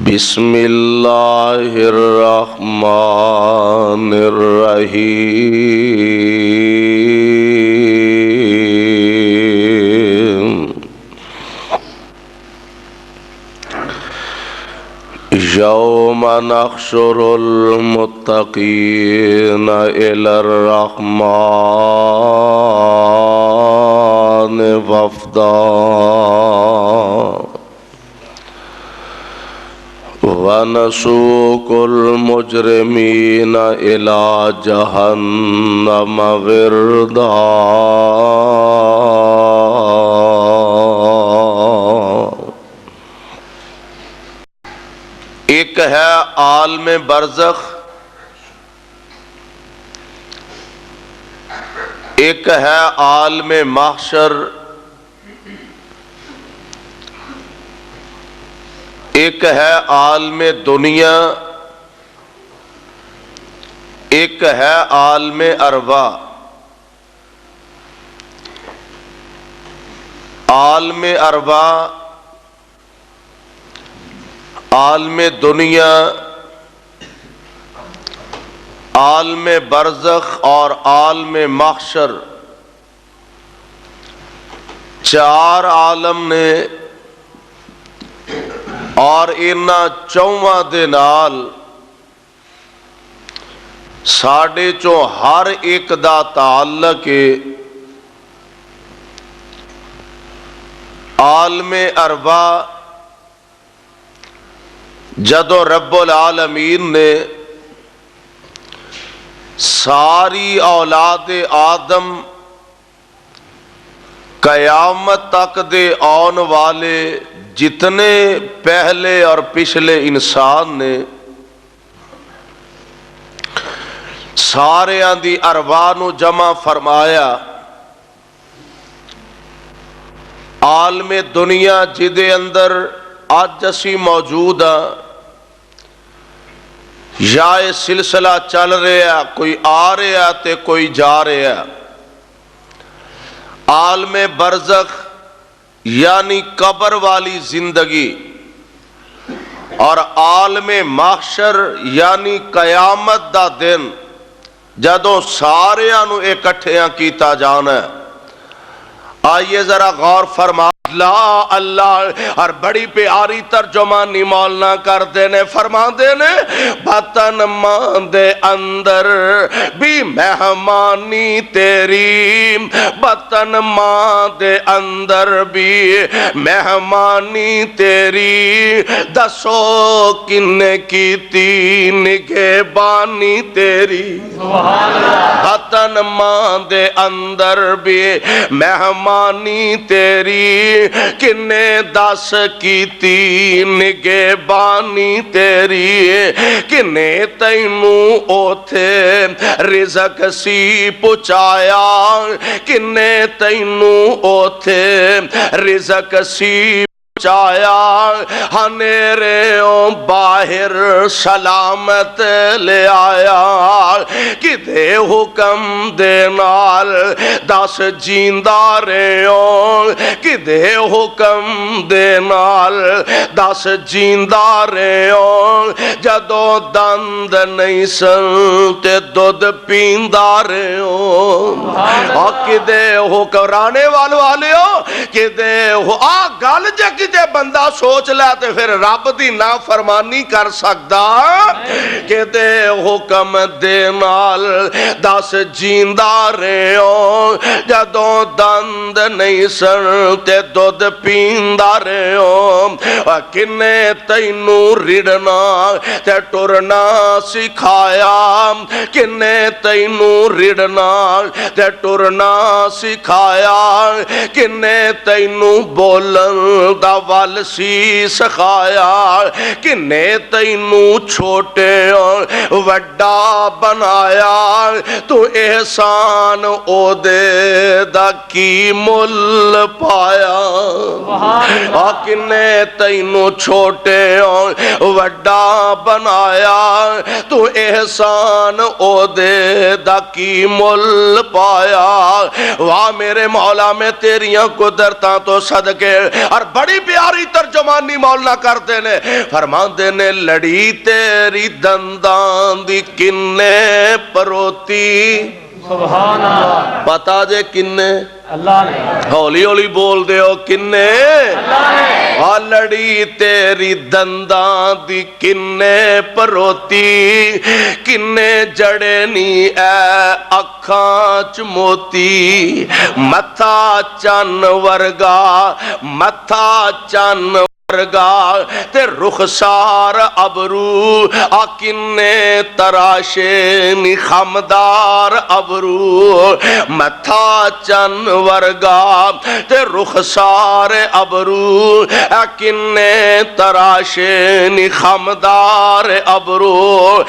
بسم اللہ الرحمن الرحیم یوم نحشر المتقین الی الرحمن وفدا وَنَسُوقُ الْمُجْرِمِينَ إِلَى جَهَنَّمَ وِرْدًا ایک ہے عالم برزخ، ایک ہے عالم محشر، ایک ہے عالم دنیا، ایک ہے عالم ارواح۔ عالم ارواح، عالم دنیا، عالم برزخ اور عالم محشر، چار عالم نے اور انہاں چوواں دے نال ساڑھے چوں ہر ایک دا تعلق ہے۔ عالم ارواح جدو رب العالمین نے ساری اولاد آدم قیامت تک دے آن والے جتنے پہلے اور پچھلے انسان نے سارے دی ارواح نو جمع فرمایا۔ عالم دنیا جدے اندر آج اسی موجود ہاں، یا یہ سلسلہ چل رہا، کوئی آ رہا تے کوئی جا رہا۔ عالم برزخ یعنی قبر والی زندگی اور عالم محشر یعنی قیامت دا دن جدوں ساریاں نو اکٹھیاں کیتا جانا ہے۔ آئیے ذرا غور فرما لا اللہ اور بڑی پیاری ترجمانی مولانا کر دینے فرما دینے بطن ماں دے اندر بھی مہمانی تیری، بطن ماں دے اندر بھی مہمانی تیری، دسو کنے کیتی نگہبانی تیری۔ بطن ماں دے اندر بھی مہمانی تیری، کنے دس کیتی نگہبانی تیری، کنے تینوں اوتھے رزق سی پہنچایا، کنے تینوں اوتھے رزق سی چایا، ہنیروں باہر سلامت لے آیا، کدے حکم دے نال دس جیندہ رہوں، کدے حکم دے نال دس جیندہ رہوں، جدو دند نہیں سن تے دودھ پیندہ رہوں، اور کدے حکم رانے والے ہو، کدے گل جگ جے بندہ سوچ لے تے پھر رب دی نافرمانی کر سکدا، کہ دے حکم دے نال دس جیندہ رہوں، جدوں دند نہیں سن تے دودھ پیندہ رہوں، کنے تینوں رڑنا تے ٹرنا سکھایا، کنے تینوں رڑنا تے ٹرنا سکھایا، کنے تینوں بولن دا ول سی سکھایا، کنے تینوں چھوٹے وڈا بنایا، تو احسان او دے دا کی مل پایا، کنے تینوں چھوٹے وڈا بنایا، تو احسان او دے دا کی مل پایا۔ واہ میرے مولا میں تیریاں قدرتاں تو صدقے اور بڑی پیاری ترجمانی مولا کرتے نے، فرماندے نے لڑی تیری دندان دی کنے پروتی، سبحان اللہ، پتا جے کنے؟ اللہ نے، ہولی ہولی بول دے ہو کنے؟ اللہ نے، لڑی تیری دندان دی کنے پروتی، کنے جڑے نی اے اکھاں چ موتی، متھا چن ورگا، متھا چن ورگا تے رخسار ابرو، آکنے تراشے نی خمدار ابرو، متھا چن ورگا تے رخسار ابرو، آکنے تراشے نی خمدار ابرو،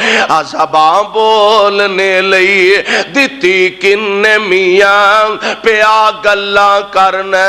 زباں بولنے لئی دتی کنے میاں، پیا گلاں کرنے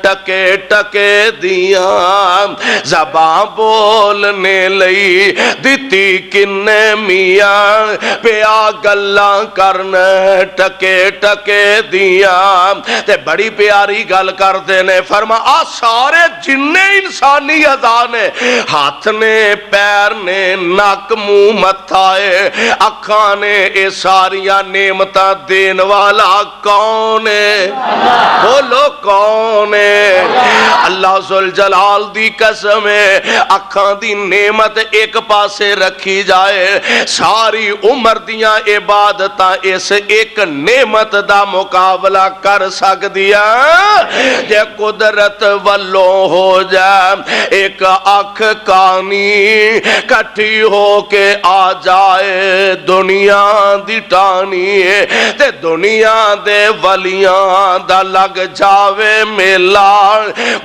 ٹکے ٹکے دیاں، زباں بولنے لئی دتی کنے میاں، پیا گلاں کرنے ٹکے ٹکے دیاں، تے بڑی پیاری گل کردے نے، فرما آ سارے جننے انسانی اعضاء نے، ہاتھ نے، پیر نے، نک منہ متھائے، اکھاں نے، اے ساریاں نعمتاں دین والا کون ہے؟ بولو کون ہے؟ اللہ ذوالجلال دی قسم ہے، اکھاں دی نعمت ایک پاسے رکھی جائے، ساری عمر دیاں عبادتاں اس ایک نعمت دا مقابلہ کر سک دیا، جے قدرت والوں ہو جائے ایک اکھ کانی، کٹھی ہو کے آ جائے دنیا دی ٹانی، تے دنیا دے ولیاں دا لگ جاوے میلا،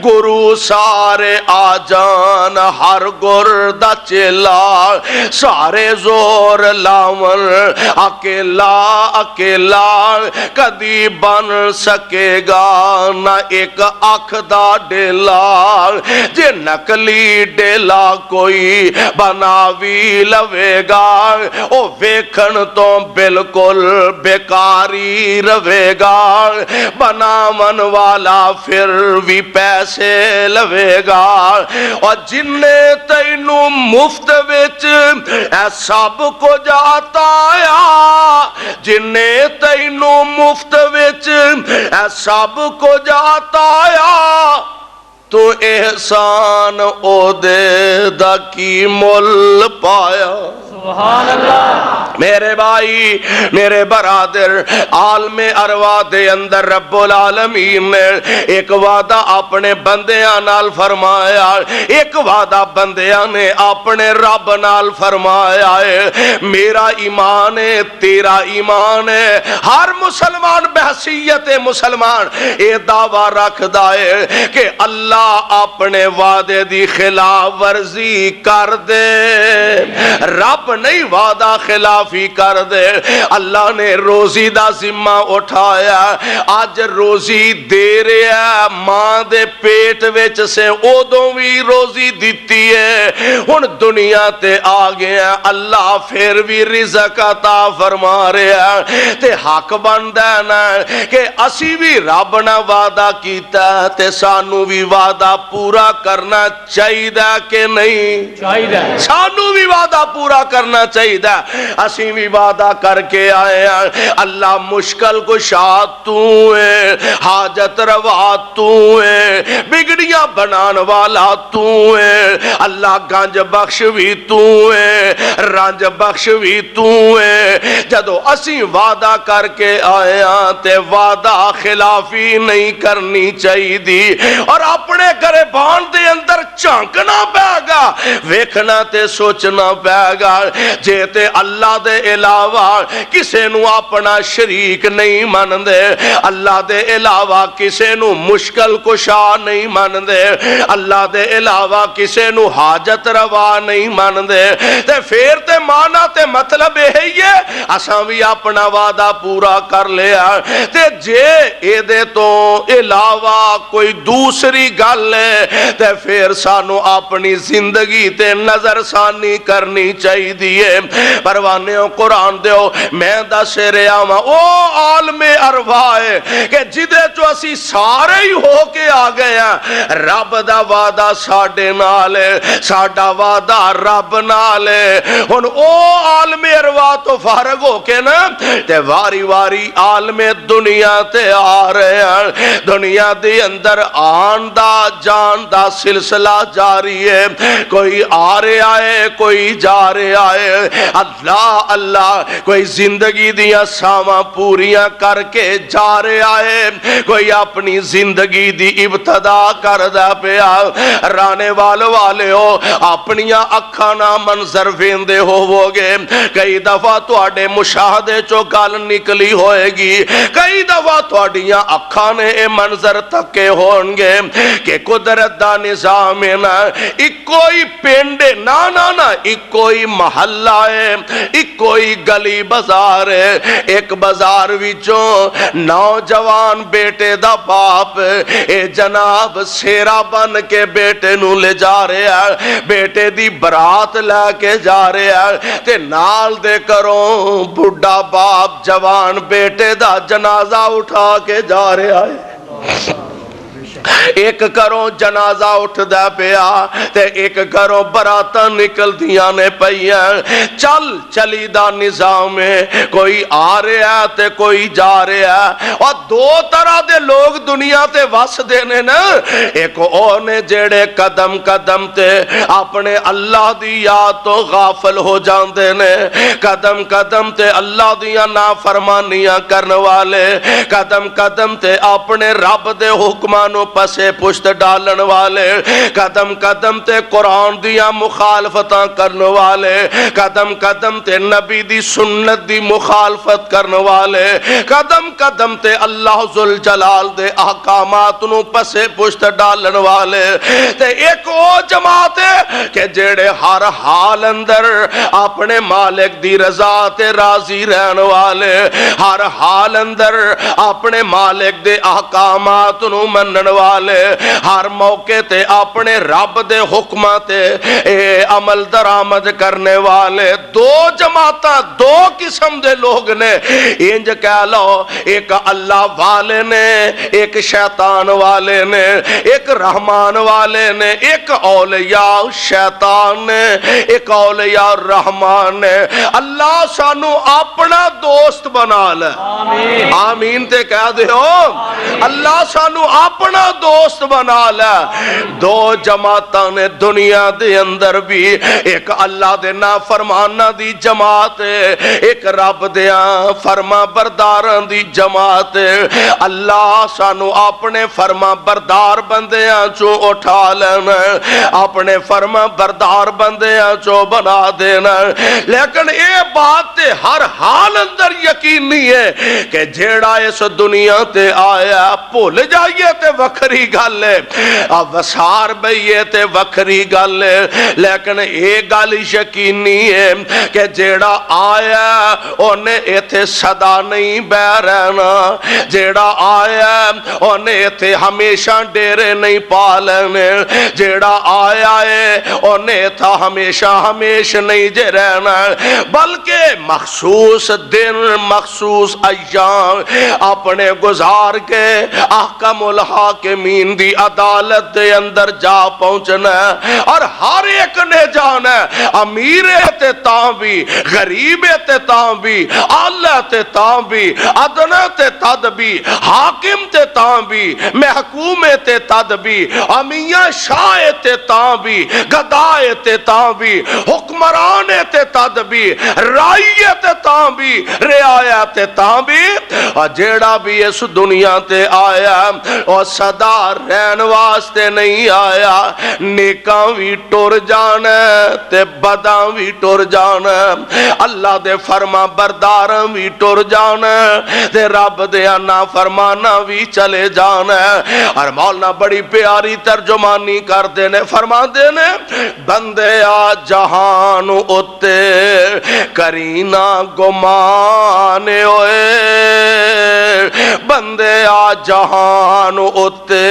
گرو سارے آ جان ہر گر دا چیلا، سارے زور لاون اکیلا اکیلا، کدی بن سکے گا نہ ایک اکھ دا ڈیلا، جے نکلی ڈیلا کوئی بناوی لوے گا، او ویکھن تو بالکل بیکاری روے گا، بناون والا پھر بھی پیسے لوے گا، اور جننے تینوں مفت وچ اے سب کو جاتا آیا، جننے تینوں مفت وچ اے سب کو جاتا آیا، تو احسان او دے دا کی مل پایا، سبحان اللہ، میرے بھائی میرے برادر، عالم ارواح دے اندر رب العالمین نے ایک وعدہ اپنے بندیاں نال فرمایا، ایک وعدہ بندیاں نے اپنے رب نال فرمایا ہے، میرا ایمان ہے تیرا ایمان ہے، ہر مسلمان بحثیت مسلمان اے دعویٰ رکھ دائے کہ اللہ اپنے وعدے دی خلاف ورزی کر دے، رب نہیں وعدہ خلافی کر دے، اللہ نے روزی دا ذمہ اٹھایا، آج روزی دے رہا ماں دے پیٹ وچ سے اودوں بھی روزی دیتی ہے، ہن دنیا تے آ گیا، اللہ پھر بھی رزق عطا فرما رہا، تے حق بندا نا کہ اسی بھی رب نہ وعدہ کیتا تے سانو بھی وعدہ پورا کرنا چاہیے کہ نہیں؟ چاہیے، سانو بھی وعدہ پورا کرنا چاہیے، اسی بھی وعدہ کر کے آئے ہیں، اللہ مشکل کشا تو ہے، حاجت روا تو ہے، بگڑیاں بنان والا تو ہے، اللہ گنج بخش بھی تو ہے، رنج بخش بھی تو ہے، جدو اسی وعدہ کر کے آئے ہیں تے وعدہ خلافی نہیں کرنی چاہیے دی، اور اپنے گریبان دے اندر جھانکنا پے گا، ویکھنا تے سوچنا پے گا، جے تے اللہ دے علاوہ کسے نو اپنا شریک نہیں من دے، اللہ دے علاوہ کسے نو مشکل کشا نہیں من دے، اللہ دے علاوہ کسے نو حاجت روا نہیں من دے، تے پھر تے مانا تے مطلب یہی ہے اساں بھی اپنا وعدہ پورا کر لیا، تے جے اے دے تو علاوہ کوئی دوسری گل ہے تے پھر سانو اپنی زندگی تے نظر ثانی کرنی چاہیے، پروانے جانو قرآن دیو میں دس رہا وا او عالم ارواح ہے کہ جدے چو اسی سارے ہی ہو کے آ گئے ہیں رب دا وعدہ ساڈے نال ہے ساڈا وعدہ رب نال ہے ہن او عالم ارواح تو فارغ ہو کے نا تے واری واری عالم دنیا تے آ رہے ہیں دنیا دے اندر آن دا جان دا سلسلہ جاری ہے کوئی آ رہا ہے کوئی جا رہا ہے اللہ اللہ کوئی زندگی دیا ساواں پوریاں کر کے جا رہا ہے کوئی اپنی زندگی دی ابتدا کر دا پیا رانے والے ہو اپنیاں اکھاں نہ منظر ویندے ہوو گے کئی دفعہ تواڈے مشاہدے چو گل نکلی ہوئے گی کئی دفعہ تواڈیاں اکھاں نے اے منظر تکے ہون گے کہ قدرت دا نظام ہے نا ایک کوئی پنڈ نا نا نا ایک کوئی محلہ ہے ایک کوئی گلی بازار ہے ایک بازار وچوں نوجوان بیٹے دا باپ اے جناب سیرا بن کے بیٹے نو لے جا رہا ہے بیٹے دی برات لے کے جا رہا ہے تے نال دے کروں بڑھا باپ جوان بیٹے دا جنازہ اٹھا کے جا رہا ہے ایک کروں جنازہ اٹھ دا پیا تے ایک کروں براتاں نکل دیاں نے پئیاں چل چلی دا نظام ہے کوئی آ رہا تے کوئی جا رہا اور دو طرح دے لوگ دنیا تے وس دینے نا ایک اونے جڑے قدم قدم تے اپنے اللہ دی یاد تو غافل ہو جاندے نے قدم قدم تے اللہ دیاں نافرمانیاں کرنے والے قدم قدم تے اپنے رب دے حکمانوں پسے پشت ڈالن والے قدم قدم تے قرآن دیا مخالفتاں کرن والے قدم قدم تے نبی دی سنت دی مخالفت کرن والے قدم قدم تے اللہ ذوالجلال دے احکامات نو پسے پشت ڈالن والے تے ایک او جماعت ہے کہ جڑے ہر حال اندر اپنے مالک دی رضا تے راضی رہن والے ہر حال اندر اپنے مالک دے احکامات نو منن والے ہر موقع تے اپنے رب دے حکمات عمل درآمد کرنے والے دو جماعتاں دو قسم دے لوگ نے انج کہہ لو ایک اللہ والے نے ایک شیطان والے نے ایک رحمان والے نے ایک اولیاء شیطان نے ایک اولیاء رحمان نے اللہ سانو اپنا دوست بنا لے آمین آمین تے کہہ دے ہو اللہ سانو اپنا دوست بنا لے دو جماعتاں نے دنیا دے اندر بھی ایک اللہ دے نافرمانہ دی جماعت ہے ایک رب دیاں فرما برداراں دی جماعت ہے اللہ سانو اپنے فرما بردار بندیاں چو اٹھا لینا اپنے فرما بردار بندیاں چو بنا دینا لیکن اے بات تے ہر حال اندر یقینی ہے کہ جیڑا اس دنیا تے آیا بھول جائیے تے وکھری گل ہے وسار بئیے تے وکھری گل ہے لیکن ایک گل یقینی ہے کہ جیڑا آیا انہیں ایتھے صدا نہیں بہ رہنا جیڑا آیا انہیں ایتھے ہمیشہ ڈیرے نہیں پا لینے جیڑا آیا ہے انہیں ایتھا ہمیشہ ہمیشہ نہیں جے رہنا بلکہ مخصوص دن مخصوص ایام اپنے گزار کے احکم الحاکمین دی عدالت دے اندر جا پہنچنا اور ہر ایک نے جانا امیر تے تاں بھی غریب تے تاں بھی اعلی تے تاں بھی ادنا تے تد بھی حاکم تے تاں بھی محکوم تے تد بھی امیہ شاہ تے تاں بھی گدائے تے تاں بھی حکمران تے تد بھی رائیے تے تاں بھی رعایا تے تاں بھی اور جیڑا بھی اس دنیا تے آیا اور صدا رہن واسطے نہیں آیا نیکاں بھی ٹر جانا تے بداں بھی ٹر جانا اللہ دے فرما برداراں بھی ٹر جانا تے رب دے نافرماناں بھی چلے جانا اور مولانا بڑی پیاری ترجمانی کر دینے فرما دینے بندے آ جہان اتے کرینا گمان ہوئے بندے آ جہان اتے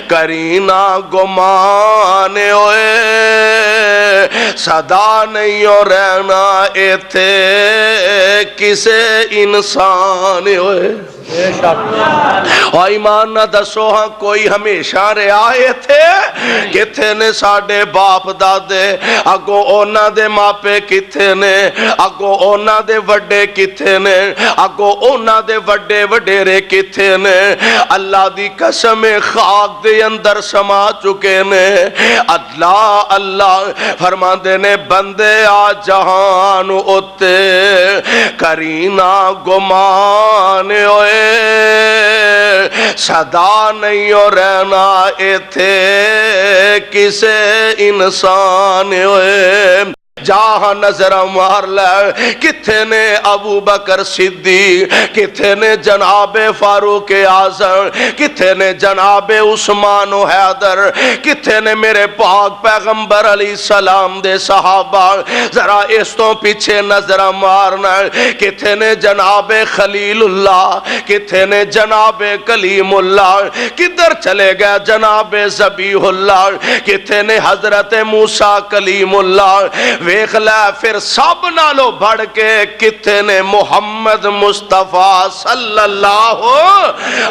کرینا گمان ہوئے صدا نہیں ہو رہنا ایتھے کسے انسان ہوئے ایمان نہ دسو ہاں کوئی ہمیشہ رہائے تھے کتھے نے ساڑھے باپ دادے اگو اونا دے ماپے کتھے نے اگو اونا دے وڈے کتھے نے اگو اونا دے وڈے وڈیرے کتھے نے اللہ دی قسم خاک دے اندر سما چکے نے اللہ اللہ فرما دے نے بندے آ جہان اتے کرینا گمان ہوئے صدا نہیں ہو رہنا ایتھے کسے انسان ہوئے جہاں نظر مار لے کتھے نے ابو بکر صدیق کتھے نے جناب فاروق اعظم کتھے نے جناب عثمان و حیدر کتھے نے میرے پاک پیغمبر علیہ السلام دے صحابہ ذرا اس تو پیچھے نظر مارنا کتھے نے جناب خلیل اللہ کتھے نے جناب کلیم اللہ کدھر چلے گئے جناب ذبیح اللہ کتھے نے حضرت موسیٰ کلیم اللہ ویکھ لے پھر سب نالو بڑھ کے کتھے نے محمد مصطفیٰ صلی اللہ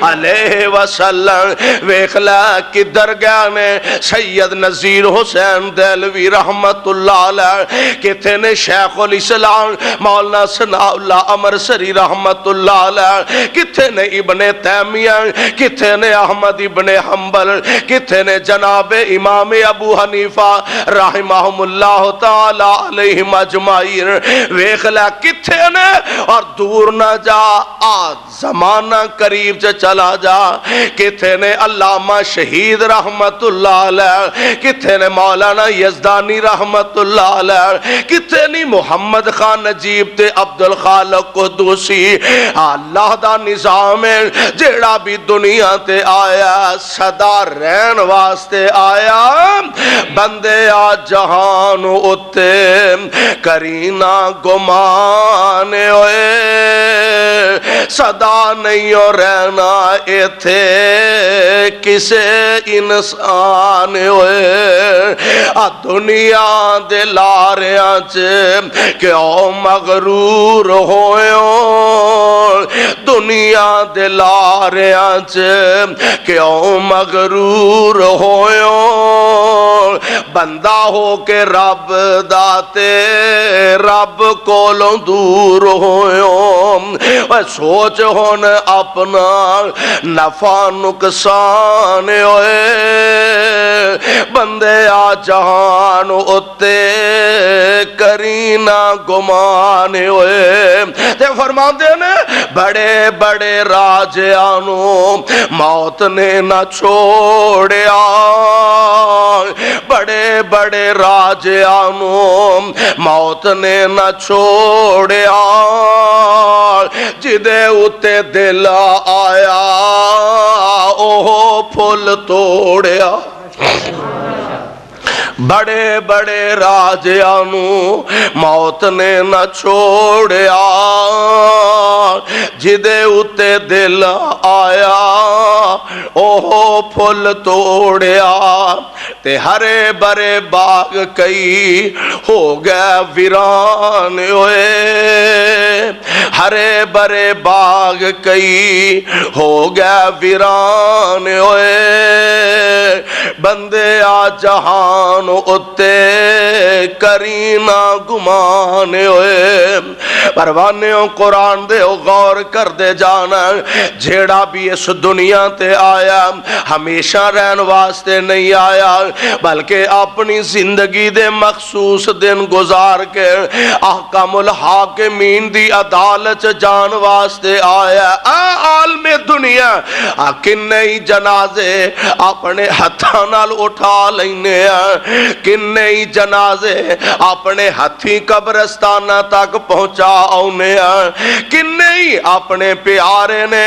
علیہ وسلم ویکھ لے کدھر گیا نے سید نذیر حسین دہلوی رحمت اللہ علیہ کتھے نے شیخ الاسلام مولانا ثناء اللہ امرسری رحمت اللہ علیہ کتھے نے ابن تیمیہ کتھے نے احمد ابن حنبل کتھے نے جناب امام ابو حنیفہ رحمہم اللہ تعالی علیہ مجمعین ویکھ لے کتھے نے اور دور نہ جا آج زمانہ قریب سے چلا جا کتھے نے علامہ شہید رحمت اللہ علیہ کتھے نے مولانا یزدانی رحمت اللہ علیہ کتھے نہیں محمد خان نجیب تے عبدالخالق قدوسی اللہ دا نظام ہے جیڑا بھی دنیا تے آیا صدا رہن واسطے آیا بندے آ جہان اتے کرینا گمان ہوئے صدا نہیں ہو رہنا ایتھے کسے انسان ہوئے دنیا دے لاریاں چے کیوں مغرور ہوئے دنیا دے لاریاں چے کیوں مغرور ہوئے بندہ ہو کے رب داتے رب کولوں دور ہوئے سوچ ہون اپنا نفع نقصان ہوئے بندے آ جہان اتے کرینا گمان ہوئے تے فرما دے نے بڑے بڑے راجیانوں موت نے نہ چھوڑیا بڑے بڑے راجیانوں موت نے نہ چھوڑیا جدے اتے دل آیا اوہ پھول توڑیا بڑے بڑے راجیانوں موت نے نہ چھوڑیا جدے اتے دل آیا اوہ پھول توڑیا تے ہرے برے باغ کئی ہو گئے ویران ہوئے ہرے برے باغ کئی ہو گئے ویران ہوئے بندے آ جہان اتے کرینا گمان ہوئے پروانیوں قرآن دے غور کر دے جانا جیڑا بھی اس دنیا تے آیا ہمیشہ رہن واسطے نہیں آیا بلکہ اپنی زندگی دے مخصوص دن گزار کے احکام الحاکمین دی عدالت جان واسطے آیا عالم دنیا کنئی جنازے اپنے ہتھاں نال اٹھا لینے کنئی جنازے اپنے ہتھی قبرستانہ تک پہنچا آنے کنئی اپنے پیارے نے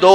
2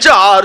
4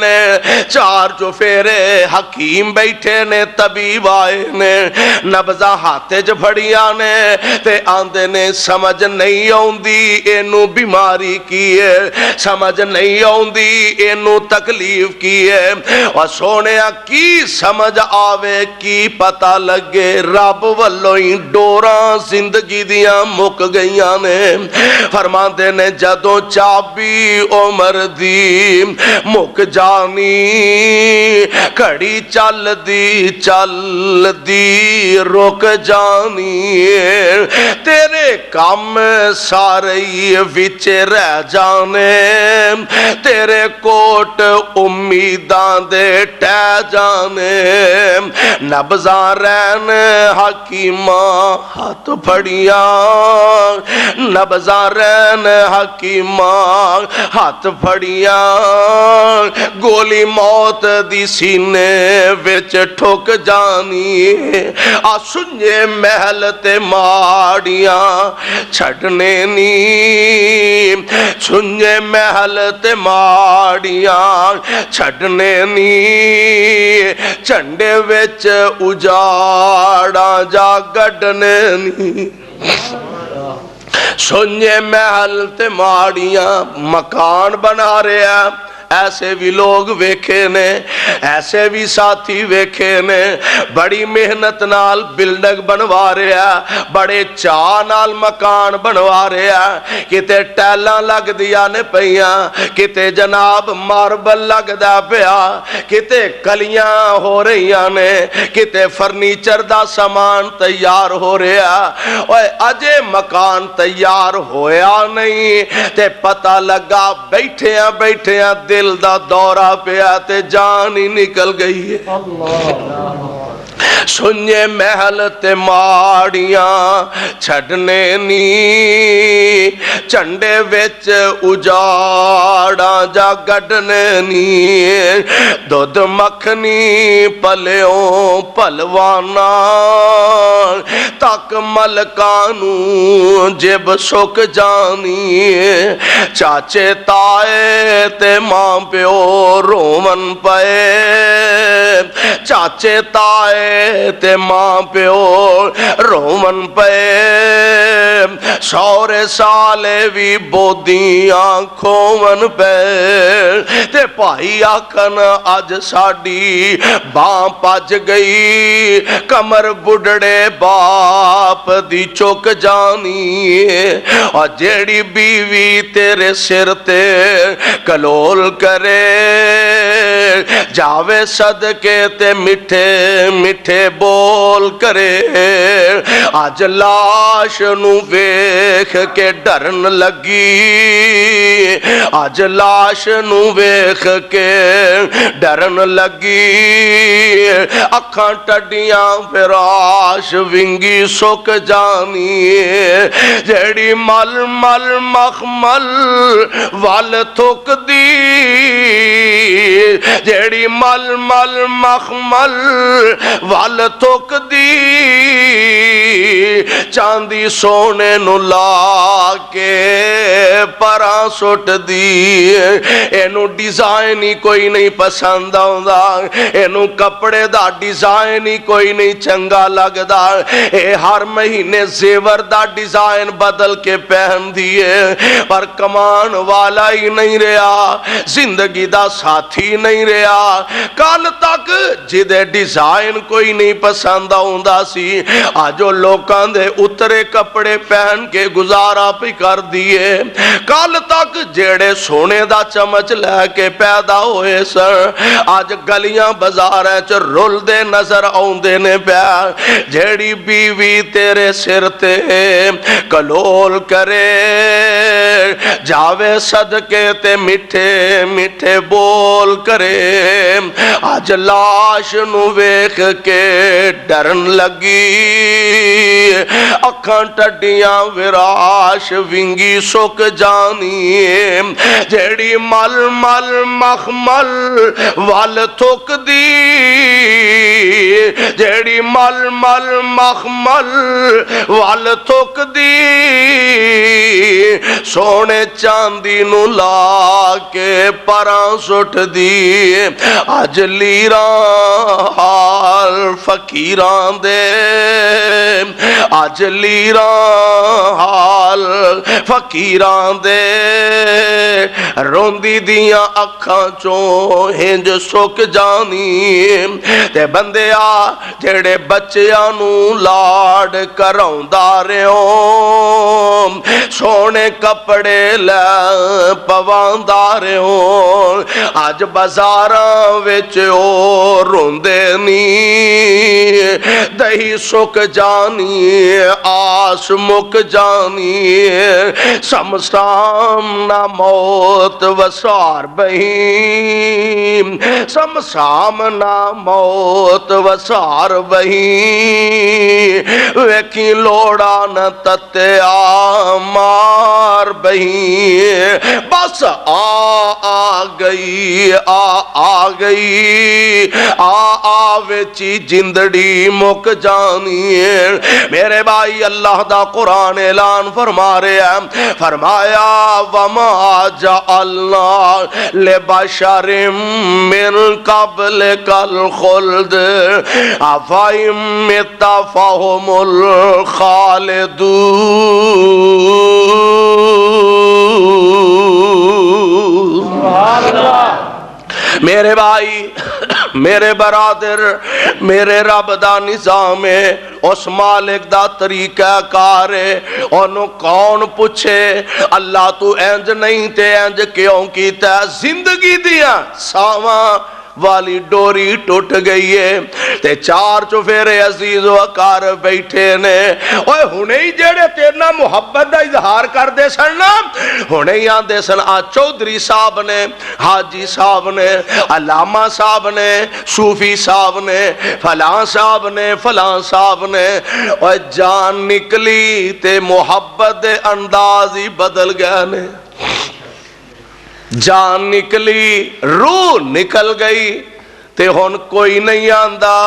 نے، 4 چفیرے حکیم بیٹھے نے، طبیب آئے نے، نبضاں ہاتھے چ پھڑیاں نے تے آندے نے سمجھ نہیں آوندی اینو بیماری کی ہے، سمجھ نہیں آوندی اینو تکلیف کی ہے۔ اور سونیا کی سمجھ آوے کی پتہ لگے، رب والوں ہی ڈوراں زندگی دیاں مک گئیاں نے۔ فرماندے نے جدوں چابی عمر دی مک جانی، کھڑی چل دی رک جانی، تیرے کام سارے وچ رہ جانے، تیرے کوٹ امیداں دے ٹہ جانے، نبضاں رہن حکیماں ہاتھ پھڑیاں، نبضاں رہن حکیماں ہاتھ پھڑیاں، گولی موت دی سینے وچ ٹھک جانی، آ سنجے محل تے ماڑیاں چھڑنے نی، سنجے محل تے ماڑیاں چھڑنے نی، چنڈے وچ اجاڑاں جا گڈنے نی۔ سنجے محل تے ماڑیاں مکان بنا رہے ہیں، ایسے بھی لوگ ویکھے نے، ایسے بھی ساتھی ویکھے نے، بڑی محنت نال بلڈنگ بنوا رہے ہیں، بڑے چاہ نال مکان بنوا رہے ہیں، کتے ٹیلاں لگ دیا نے پئیاں، کتے جناب ماربل لگ دا پیا، کتے کلیاں ہو رہیاں نے، کتے فرنیچر دا سامان تیار ہو رہا، اوے اجے مکان تیار ہویا نہیں تے پتہ لگا بیٹھیاں دل دا دورہ پیا تے جان ہی نکل گئی ہے۔ سنجے محل تے ماڑیاں چھڑنے نی، چنڈے وچ اجاڑاں جا گڈنے نی، دودھ مکھنی پلیوں پلوانا، تک ملکانوں جب سک جانی، چاچے تائے تے ماں پیو رومن پے، چاچے تائے تے ماں پیو رومن پے، سورے سالے بھی بودیاں کھومن پے، تے پائی آکھن اج ساڈی باں پج گئی، کمر بڑھڑے باپ دی چک جانی، اور جیڑی بیوی تیرے سر تے کلول کرے، جاوے صدقے تے مٹھے مٹھے بول کرے، آج لاش نو ویکھ کے ڈرن لگی، آج لاش نو ویکھ کے ڈرن لگی، اکھاں ٹڈیاں فراش ونگی سک جانی، جیڑی مل مل مخمل وال تھک دی، جیڑی مل مل مخمل وال تھک دی، چاندی سونے نو لا کے پراں سٹ دی، اینو ڈیزائن ہی کوئی نہیں پسند آوندا، اینو کپڑے دا ڈیزائن ہی کوئی نہیں چنگا لگدا، اے ہر مہینے زیور دا ڈیزائن بدل کے پہن دیے، پر کمان والا ہی نہیں رہا، زندگی دا ساتھی نہیں رہا، کل تک جدے ڈیزائن کوئی نہیں پسند آوندا سی، آجو لوکاں دے اترے کپڑے پہن کے گزارا پی کر دیے، کل تک جیڑے سونے دا چمچ لے کے پیدا ہوئے سر، آج گلیاں بازاریں چ رول دے نظر آوندے نے پیا، جیڑی بیوی تیرے سر تے کلول کرے، جاوے صدقے تے مٹھے مٹھے بول کرے، آج لاش نو ویکھ کے ڈرن لگی، اکھاں ٹڈیاں وراش ونگی سک جانی، جیڑی مل مل مخمل وال تھک دی، جیڑی مل مل مخمل وال تھک دی سونے چاندی نو لا کے پراں سٹ دی اج لیراں حال فقیراں دے اج لیراں حال فقیراں دے روندی دیاں اکھاں چوں ہنج سک جانی تے بندیا جڑے بچیاں نو لاڈ کراوندا رہو سونے کپڑے لے پواندا رہو اج بازاراں وچ او روندے نی دہی سک جانی آس مک جانی سمسام نہ موت وسار بہیم سمسام نہ موت وسار بہیم ویکھی لوڑا نہ تتیا مار بہیم بس آ گئی آ گئی آ ویچی جندڑی مک جانی میرے بھائی اللہ دا قرآن اعلان فرما رہے ہیں فرمایا وما جعلنا لبشر من قبلک الخلد افئن مت فهم الخالدون سبحان اللہ میرے بھائی میرے برادر میرے رب دا نظام ہے اس مالک دا طریقہ کار ہے انہوں کون پوچھے اللہ تو انج نہیں تے انج کیوں کیتا زندگی دیا ساواں والی ڈوری ٹوٹ گئی ہے تے چار چفیرے عزیز و اکار بیٹھے نے اوے ہنے ہی جڑے تیرنا محبت دا اظہار کر دے سن نا ہنے ہی آندے سن آ چودھری صاحب نے حاجی صاحب نے علامہ صاحب نے صوفی صاحب نے فلاں صاحب نے فلاں صاحب نے اوے جان نکلی تے محبت دے انداز ہی بدل گئے نے جان نکلی روح نکل گئی تے ہن کوئی نہیں آندا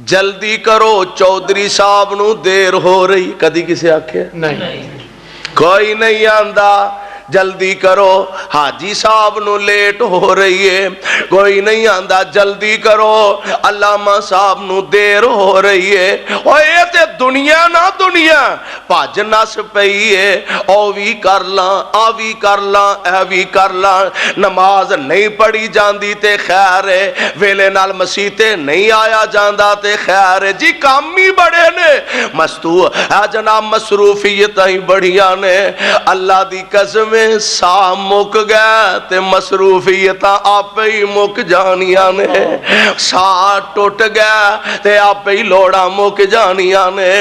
جلدی کرو چودھری صاحب نو دیر ہو رہی کدی کسے آکھے نہیں کوئی نہیں آندا جلدی کرو حاجی صاحب نو لیٹ ہو رہی ہے کوئی نہیں آندا جلدی کرو علامہ صاحب نو دیر ہو رہی ہے او اے تے دنیا نہ دنیا پاج نس پئی ہے او وی کر لاں آ وی کر لاں اے وی کر لاں نماز نہیں پڑھی جاندی تے خیر ہے ویلے نال مسیح تے نہیں آیا جاندا تے خیر ہے جی کام ہی بڑے نے مستو اے جناب مصروفیتاں ہی بڑھیاں نے اللہ دی قسم سا مک گیا تے مصروفیتاں آپ ہی مک جانیاں نے سا ٹوٹ گیا تے آپ ہی لوڑا مک جانیاں نے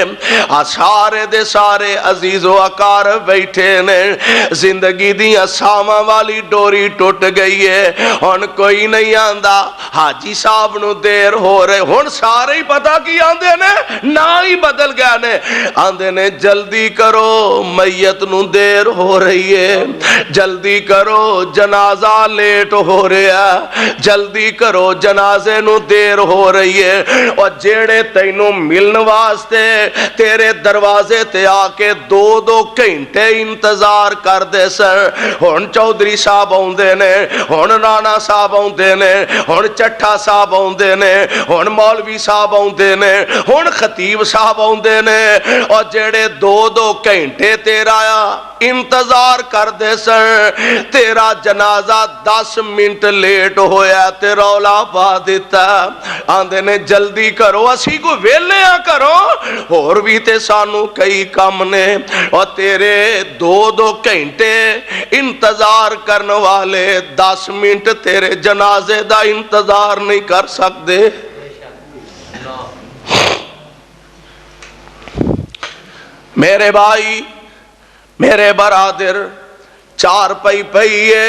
سارے دے سارے عزیز و اکار بیٹھے نے زندگی دیاں ساواں والی ڈوری ٹوٹ گئی ہے ہن کوئی نہیں آندا حاجی صاحب نو دیر ہو رہے ہن سارے ہی پتہ کی آندے نے نا ہی بدل گیا نے آندے نے جلدی کرو میت نو دیر ہو رہی ہے جلدی کرو جنازہ لیٹ ہو رہا جلدی کرو جنازے نو دیر ہو رہی ہے اور جیڑے تینوں ملن واسطے تیرے دروازے تے آ کے دو گھنٹے انتظار کر دے سر ہن چودھری صاحب آوندے نے ہن رانا صاحب آوندے نے ہن چٹھا صاحب آوندے نے ہن مولوی صاحب آوندے نے ہن خطیب صاحب آوندے نے اور جیڑے دو گھنٹے تیرا انتظار کر دے سر تیرا جنازہ 10 منٹ لیٹ ہویا تے رولا پا دیتا آندے نے جلدی کرو اسی کو ویلیاں کرو اور بھی تے سانو کئی کم نے اور تیرے دو گھنٹے انتظار کرنے والے 10 منٹ تیرے جنازے دا انتظار نہیں کر سکتے میرے بھائی میرے برادر چار پئیے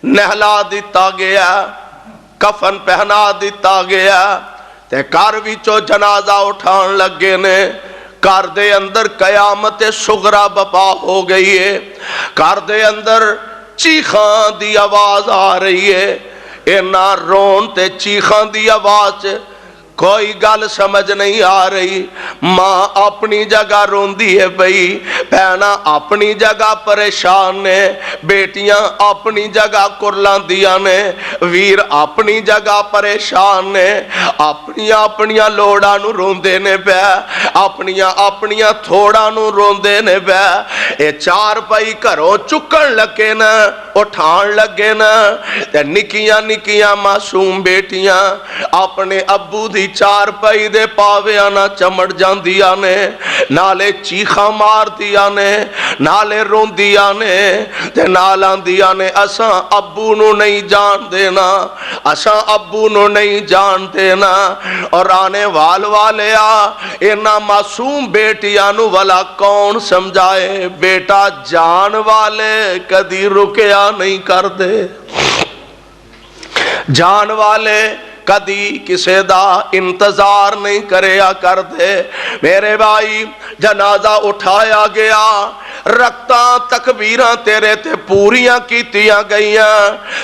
نہلا دیتا گیا کفن پہنا دیتا گیا تے گھر وچوں جنازہ اٹھان لگے نے گھر دے اندر قیامت صغرا بپا ہو گئی ہے گھر دے اندر چیخاں دی آواز آ رہی ہے اینا رون تے چیخاں دی آواز کوئی گل سمجھ نہیں آ رہی. ماں اپنی جگہ روندی ہے پئی, بہنا اپنی جگہ پریشان نے, بیٹیاں اپنی جگہ کرلاندیاں نے, ویر اپنی جگہ پریشان نے, اپنیاں لوڑاں نو روندے نے پیا, اپنیاں تھوڑاں نو روندے نے پیا. اے چار پائی گھروں چکن لگے نا, اٹھان لگے نا, تے نکیاں معصوم بیٹیاں اپنے ابو دی چار پائی دے پاویاں نہ چمڑ جاندیاں نے, نالے چیخاں مار دیاں نے, نالے روندیاں نے, تے نال آندیاں نے اساں ابو نو نہیں جان دینا, اساں ابو نو نہیں جان دینا. اور آنے والیا اینا معصوم بیٹیاں نو والا کون سمجھائے, بیٹا جان والے کدی رکیا نہیں کر دے, جان والے کدی کسے دا انتظار نہیں کریا کر دے. میرے بھائی جنازہ اٹھایا گیا, رکھتاں تکبیراں تیرے تے پوریاں کیتیاں گئیاں,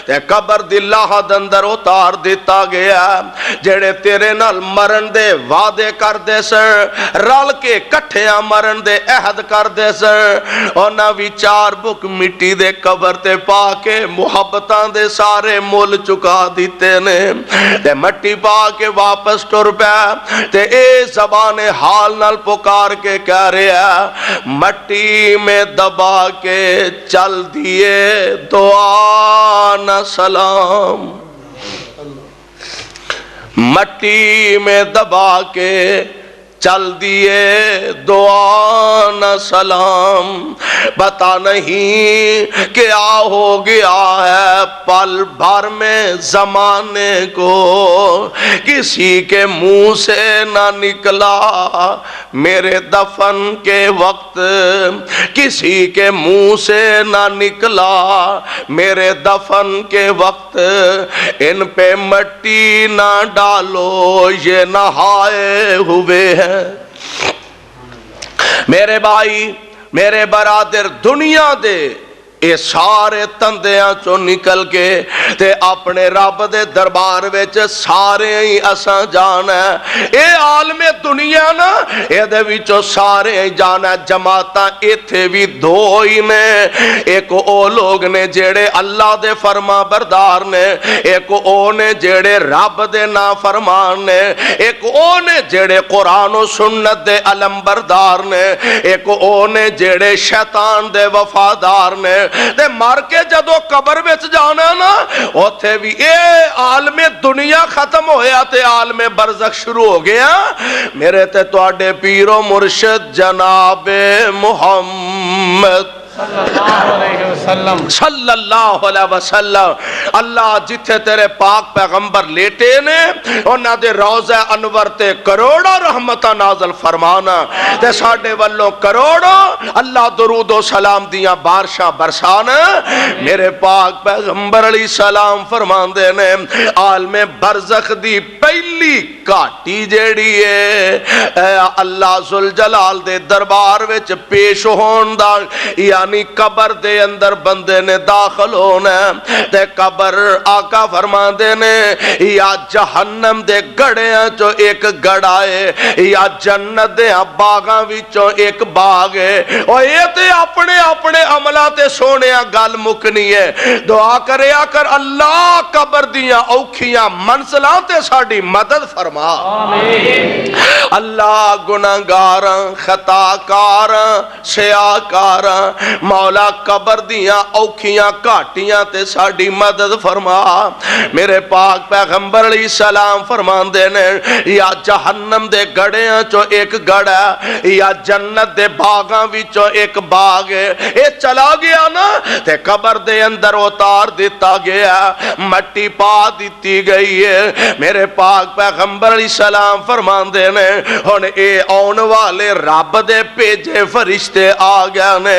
تے قبر دی لاہ دندر اتار دیتا گیا. جڑے تیرے نال مرن دے وعدے کر دے سن, رل کے کٹھیاں مرن دے عہد کر دے سن, اونا بھی چار بک مٹی دے قبر تے پا کے محبتاں دے سارے مول چکا دیتے نے, تے مٹی پا کے واپس ٹر پیا. تے اے زبان حال نال پکار کے کہہ رہا, مٹی میں دبا کے چل دیے دعا نہ سلام, مٹی میں دبا کے چل دیے دعا نہ سلام. بتا نہیں کیا ہو گیا ہے پل بھر میں زمانے کو, کسی کے منہ سے نہ نکلا میرے دفن کے وقت, کسی کے منہ سے نہ نکلا میرے دفن کے وقت. ان پہ مٹی نہ ڈالو یہ نہائے ہوئے ہیں. میرے بھائی میرے برادر, دنیا دے اے سارے تندیاں چو نکل کے تے اپنے رب دے دربار وچ سارے ہی اساں جانا ہے. اے عالم دنیا نا, اے دے وچوں سارے ہی جانا ہے. جماعتاں ایتھے بھی دو ہی نے, ایک او لوگ نے جڑے اللہ دے فرما بردار نے, ایک او نے جڑے رب دے نافرمان نے, ایک او نے جڑے قرآن و سنت دے علم بردار نے, ایک او نے جڑے شیطان دے وفادار نے. تے مار کے جدو قبر وچ جانا نا, اوتھے بھی اے عالم دنیا ختم ہویا تے عالم برزخ شروع ہو گیا. میرے تے تواڈے پیر و مرشد جناب محمد صلی اللہ علیہ وسلم, اللہ جتھے تیرے پاک پیغمبر لیٹے نے انہاں دے روضہ انور تے کروڑوں رحمتاں نازل فرمانا, تے ساڈے والوں کروڑوں اللہ درود و سلام دیاں بارشاں برسانا. میرے پاک پیغمبر علیہ السلام فرماندے نے عالم برزخ دی پہلی کاٹی جیڑی ہے اللہ ذوالجلال دے دربار وچ پیش ہون دا, یعنی قبر دے اندر بندے نے داخل ہونا تے قبر آقا فرماندے نے یا جہنم دے گڑیاں چو ایک گڑا ہے, یا جنت دے باغاں وچوں ایک باغ ہے. اور یہ تے اپنے اپنے عملہ تے سونیا گل مکنی ہے. دعا کریا کر اللہ قبر دیاں اوکھیاں منزلاں تے ساڈی مدد فرما. آمین. اللہ گناہگاراں خطاکاراں سیاکاراں مولا قبر دیاں اوکھیاں گھاٹیاں تے ساڈی مدد فرما. میرے پاک پیغمبر علیہ السلام فرماندے نے یا جہنم دے گڑیاں چو ایک گڑا, یا جنت دے باغاں وچوں ایک باغ ہے. اے چلا گیا نا تے قبر دے اندر اتار دیتا گیا, مٹی پا دیتی گئی ہے. میرے پاک پیغمبر علیہ السلام فرماندے نے ہن اے آن والے رب دے بھیجے فرشتے آ گئے نے,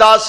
10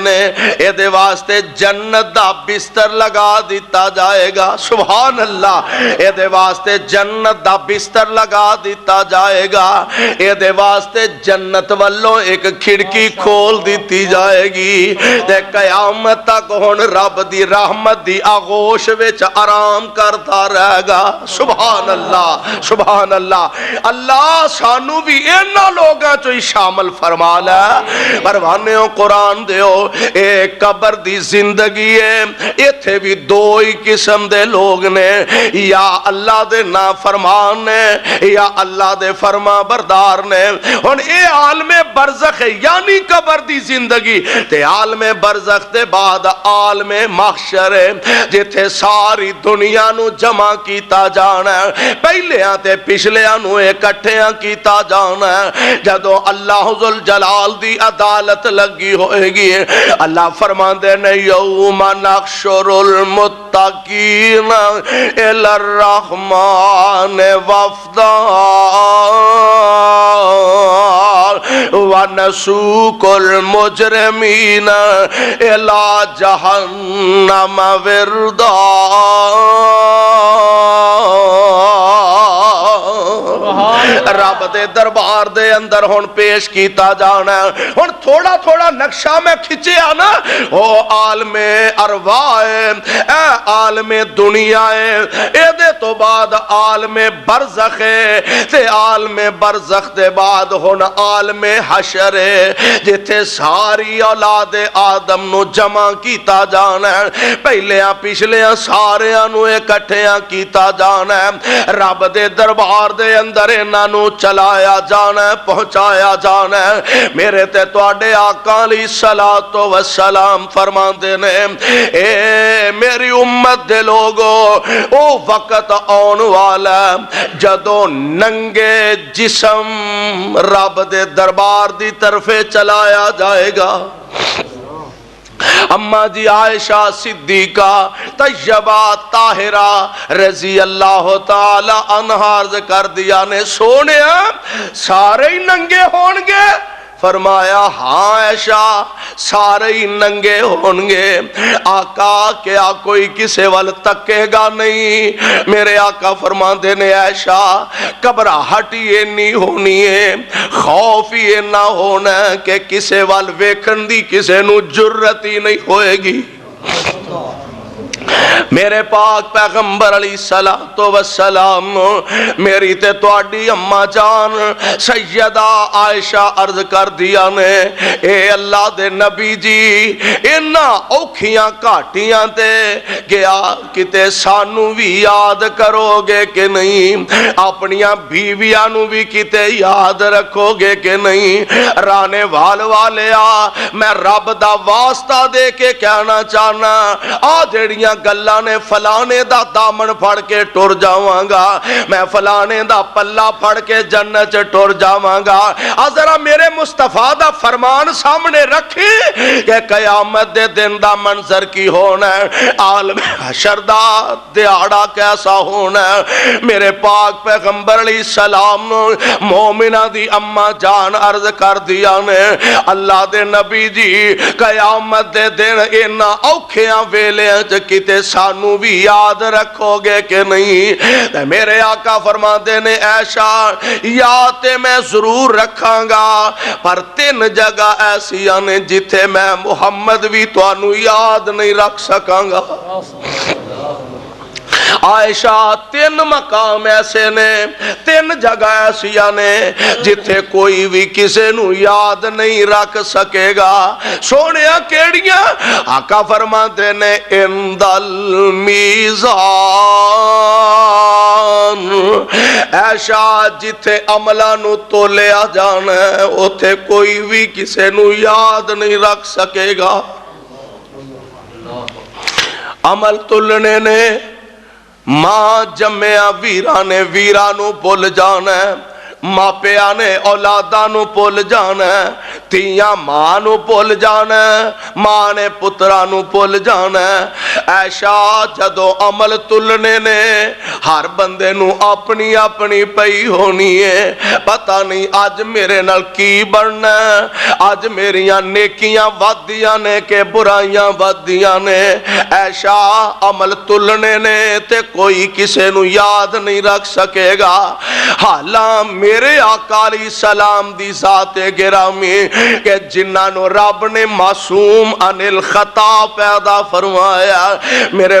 نے اے دے واسطے جنت دا بستر لگا دیتا جائے گا. سبحان اللہ. اے دے واسطے جنت دا بستر لگا دیتا جائے گا. اے دے واسطے جنت والوں ایک کھڑکی کھول دیتی جائے گی تے قیامت تک ہن رب دی رحمت دی آغوش وچ آرام کرتا رہے گا. سبحان اللہ سبحان اللہ. اللہ سانو بھی انہاں لوگاں چوں ہی شامل فرما لے. پروانےوں قرآن دیو اے قبر دی زندگی ہے. ایتھے بھی دو ہی قسم دے لوگ نے, یا اللہ دے نافرمان نے یا اللہ دے فرما بردار نے. ہن اے عالم برزخ ہے یعنی قبر دی زندگی تے عالم برزخ دے بعد عالم محشر ہے جتھے ساری دنیا نو جمع کیتا جانا ہے. پہلیاں تے پچھلیاں نو اکٹھیاں کیتا جانا ہے. جدوں اللہ ذل جلال دی عدالت لگی ہوئے گی اللہ فرماندے نے یوم نحشر المتقین الی الرحمن وفدا ونسوق المجرمین الی جہنم وردا. رب دے دربار دے اندر ہن پیش کیتا جانا ہے. ہن تھوڑا تھوڑا نقشہ میں کھچیا نا. او عالم ارواح ہے, اے عالم دنیا ہے, اے دے تو بعد عالم برزخ ہے تے عالم برزخ دے بعد ہن عالم حشر ہے جتھے ساری اولاد آدم نو جمع کیتا جانا ہے. پہلیاں پچھلیاں ساریاں نو اکٹھیاں کیتا جانا ہے. رب دے دربار دے اندر انہاں نو چلایا جانا ہے, پہنچایا جانا ہے. میرے تے تواڈے آقا علیہ الصلوۃ والسلام فرماندے نے اے میری امت دے لوگو او وقت آن والا جدوں ننگے جسم رب دے دربار دی طرف چلایا جائے گا. اما جی عائشہ صدیقہ طیبہ طاہرہ رضی اللہ تعالی عنہا عرض کر دیا نے سونیا سارے ہی ننگے ہونگے. فرمایا ہاں عائشہ سارے ہی ننگے ہونگے. آقا کیا کوئی کسے وال تکے گا نہیں؟ میرے آقا فرماندے نے عائشہ گھبراہٹ ہی نہیں ہونی ہے, خوف ہی نہ ہونا کہ کسے وال ویکھن دی کسے نو جرت ہی نہیں ہوئے گی. میرے پاک پیغمبر علیہ السلام میری تے تواڈی اماں جان سیدہ عائشہ عرض کر دیا نے اے اللہ دے نبی جی انہاں اوکھیاں گھاٹیاں تے گیا کتے سانو بھی یاد کرو گے کہ نہیں, اپنیاں بیویاں نو بھی کتے یاد رکھو گے کہ نہیں. رانے والیا میں رب دا واسطہ دے کے کہنا چاہنا آ جڑیاں گلاں نے فلانے دا دامن پھڑ کے ٹر جاواں گا, میں فلانے دا پلہ پھڑ کے جنت ٹر جاواں گا. ذرا میرے مصطفیٰ دا فرمان سامنے رکھی کہ قیامت دے دن دا منظر کی ہونا ہے, عالم حشر دا دیہاڑا کیسا ہونا ہے. میرے پاک پیغمبر علیہ السلام مومنہ دی اماں جان عرض کر دیا نے اللہ دے نبی جی قیامت دے دن انہاں اوکھیاں ویلیاں کتے سانو بھی یاد رکھو گے کہ نہیں؟ میرے آقا فرماندے نے عائشہ یاد تے میں ضرور رکھاں گا پر 3 جگہ ایسی نے جتھے میں محمد بھی توانو یاد نہیں رکھ سکاں گا. عائشہ 3 مقام ایسے نے 3 جگہ ایسی نے جتھے کوئی بھی کسے نو یاد نہیں رکھ سکے گا. سونیا کیڑیاں؟ آقا فرماتے نے اند المیزان عائشہ جتھے عملہ نو تولیا جانا ہے اوتھے کوئی بھی کسے نو یاد نہیں رکھ سکے گا. عمل تلنے نے ماں جمعہ ویرانو بھول جانا ہے, ਮਾਪਿਆਂ ਨੇ ਔਲਾਦਾਂ ਨੂੰ ਭੁੱਲ ਜਾਣਾ, ਧੀਆਂ ਮਾਂ ਨੂੰ ਭੁੱਲ ਜਾਣਾ, ਮਾਂ ਨੇ ਪੁੱਤਰਾਂ ਨੂੰ ਭੁੱਲ ਜਾਣਾ। ਐਸ਼ਾ ਜਦੋਂ ਅਮਲ ਤੁਲਨੇ ਨੇ ਹਰ ਬੰਦੇ ਨੂੰ ਆਪਣੀ ਆਪਣੀ ਪਈ ਹੋਣੀ ਏ। ਪਤਾ ਨਹੀਂ ਅੱਜ ਮੇਰੇ ਨਾਲ ਕੀ ਬਣਨਾ, ਅੱਜ ਮੇਰੀਆਂ ਨੇਕੀਆਂ ਵੱਧਦੀਆਂ ਨੇ ਕਿ ਬੁਰਾਈਆਂ ਵੱਧਦੀਆਂ ਨੇ। ਐਸ਼ਾ ਅਮਲ ਤੁਲਨੇ ਨੇ ਤੇ ਕੋਈ ਕਿਸੇ ਨੂੰ ਯਾਦ ਨਹੀਂ ਰੱਖ ਸਕੇਗਾ। ਹਾਲਾਂ ਮੇਰੇ ਆਕਾ ਅਲੈਹਿ ਸਲਾਮ ਦੀ ਜ਼ਾਤ-ਏ ਗਿਰਾਮੀ ਕਿ ਜਿਨ੍ਹਾਂ ਨੂੰ ਰੱਬ ਨੇ ਮਾਸੂਮ ਅਨਿਲ ਖਤਾ ਪੈਦਾ ਫਰਮਾਇਆ, ਮੇਰੇ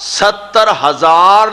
70,000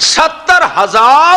70,000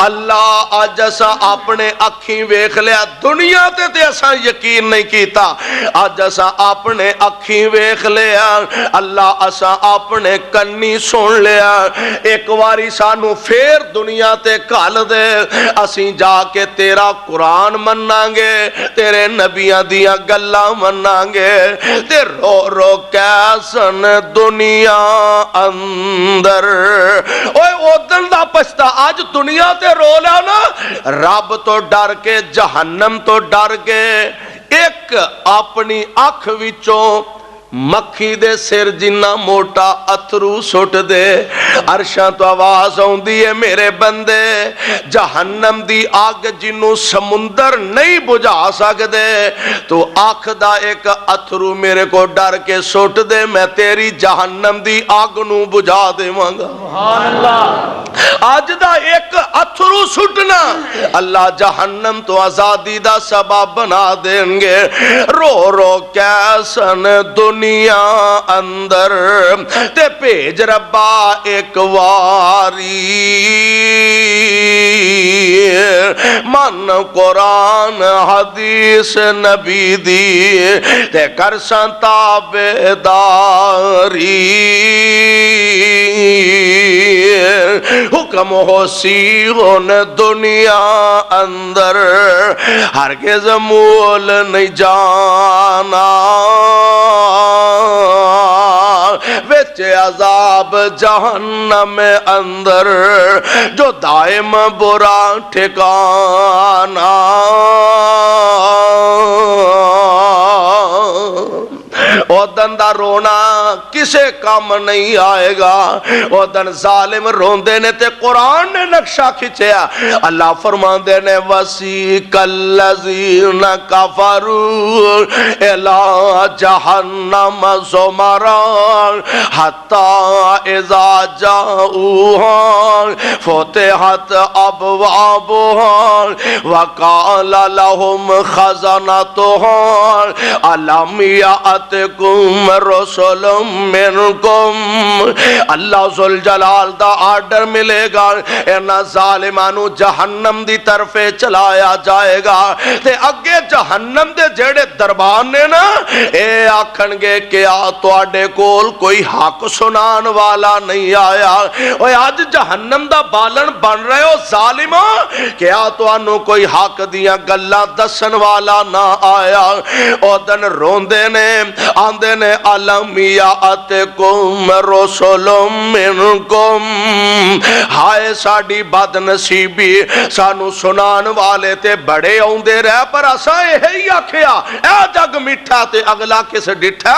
اللہ اج اساں اپنے اکھیں ویکھ لیا دنیا تے اساں یقین نہیں کیتا اج اساں اپنے اکھیں ویکھ لیا اللہ اساں اپنے کنی سن لیا ایک واری سانو پھر دنیا تے گھل دے اسیں جا کے تیرا قرآن مناں گے تیرے نبیاں دیاں گلاں مناں گے تے رو رو کیسن دنیا اندر اوے اودن دا پچھتا آج دنیا تے رو لیا نا رب تو ڈر کے جہنم تو ڈر کے ایک اپنی اکھ وچوں مکھی دے سر جنہ موٹا اترو سٹ دے عرشاں تو آواز ہوندی ہے میرے بندے جہنم دی آگ جنوں سمندر نہیں بجھا سکدے تو آنکھ دا ایک اترو میرے کو ڈر کے سٹ دے میں تیری جہنم دی آگ نوں بجھا دے مانگا سبحان اللہ آج دا ایک اترو سٹنا اللہ جہنم تو آزادی دا سبب بنا دیں گے رو رو کیسن دنیا اندر تے بھیج ربا ایک واری من قرآن حدیث نبی دی تے کرساں تابعداری حکم ہو سیغن دنیا اندر ہرگز مول نہیں جانا وچ عذاب جہنم اندر جو دائم برا ٹھکانا او دن دا رونا کسے کام نہیں آئے گا او دن ظالم روندے نے تے قرآن نے نقشہ کھچیا اللہ فرماندے نے وَسِيقَ الَّذِينَ كَفَرُوا إِلَىٰ جَهَنَّمَ زُمَرًا حَتَّىٰ إِذَا جَاءُوهَا فُتِحَتْ أَبْوَابُهَا وَقَالَ لَهُمْ خَزَنَتُهَا أَلَمْ يَأْتِكُمْ رُسُلٌ مِّنْكُمْ اللہ ذوالجلال دا آرڈر ملے گا اینا ظالمانو جہنم دی طرف چلایا جائے گا تے اگے جہنم دے جیڑے دربان نے نا اے آکھن گے کیا تو آڈے کول کوئی حق سنان والا نہیں آیا اوہ آج جہنم دا بالن بن رہے ہو ظالمہ کیا تو آنو کوئی حق دیا گلہ دسن والا نہ آیا او دن روندے نے آندے نے علمیاتکم رسول منکم ہائے ساڑی بد نصیبی سانو سنان والے تے بڑے ہوندے رہ پر اسا یہی آکھیا اے جگ مٹھا تے اگلا کس ڈٹھا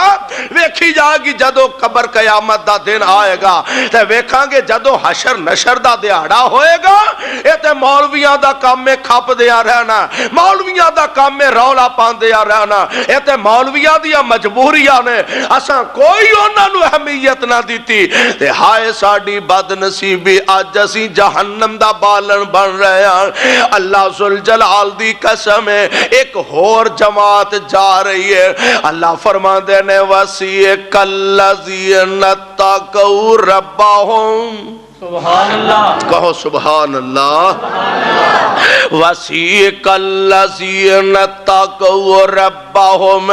ویکھی جائے گی جدو قبر قیامت دا دن آئے گا تے ویکھاں گے جدو حشر نشر دا دیہڑا ہوئے گا اے تے مولویاں دا کام میں کھپ دیا رہنا مولویاں دا کام میں رولا پان دیا رہنا اے تے مولویاں دیا مجبوریاں نے اساں کوئی انہاں نو اہمیت نہ دیتی تے ہائے ساڑی بد نصیبی آج اسی جہنم دا بالن بن رہے ہیں اللہ ذوالجلال دی قسم ہے ایک ہور جماعت جا رہی ہے اللہ فرما دینے وَسِيقَ الَّذِينَ اتَّقَوْا رَبَّهُمْ سبحان اللہ کہو سبحان اللہ وَسِيقَ الَّذِينَ اتَّقَوْا رَبَّهُمْ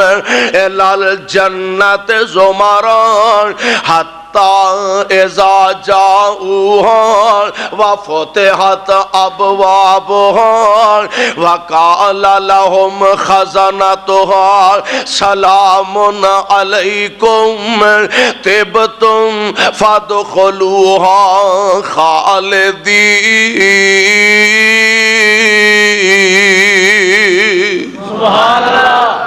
إِلَى الْجَنَّةِ زُمَرًا حَتَّى إِذَا جَاءُوهَا وَفُتِحَتْ أَبْوَابُهَا وَقَالَ لَهُمْ خَزَنَتُهَا سَلَامٌ عَلَيْكُمْ طِبْتُمْ فَادْخُلُوهَا خَالِدِينَ سبحان اللہ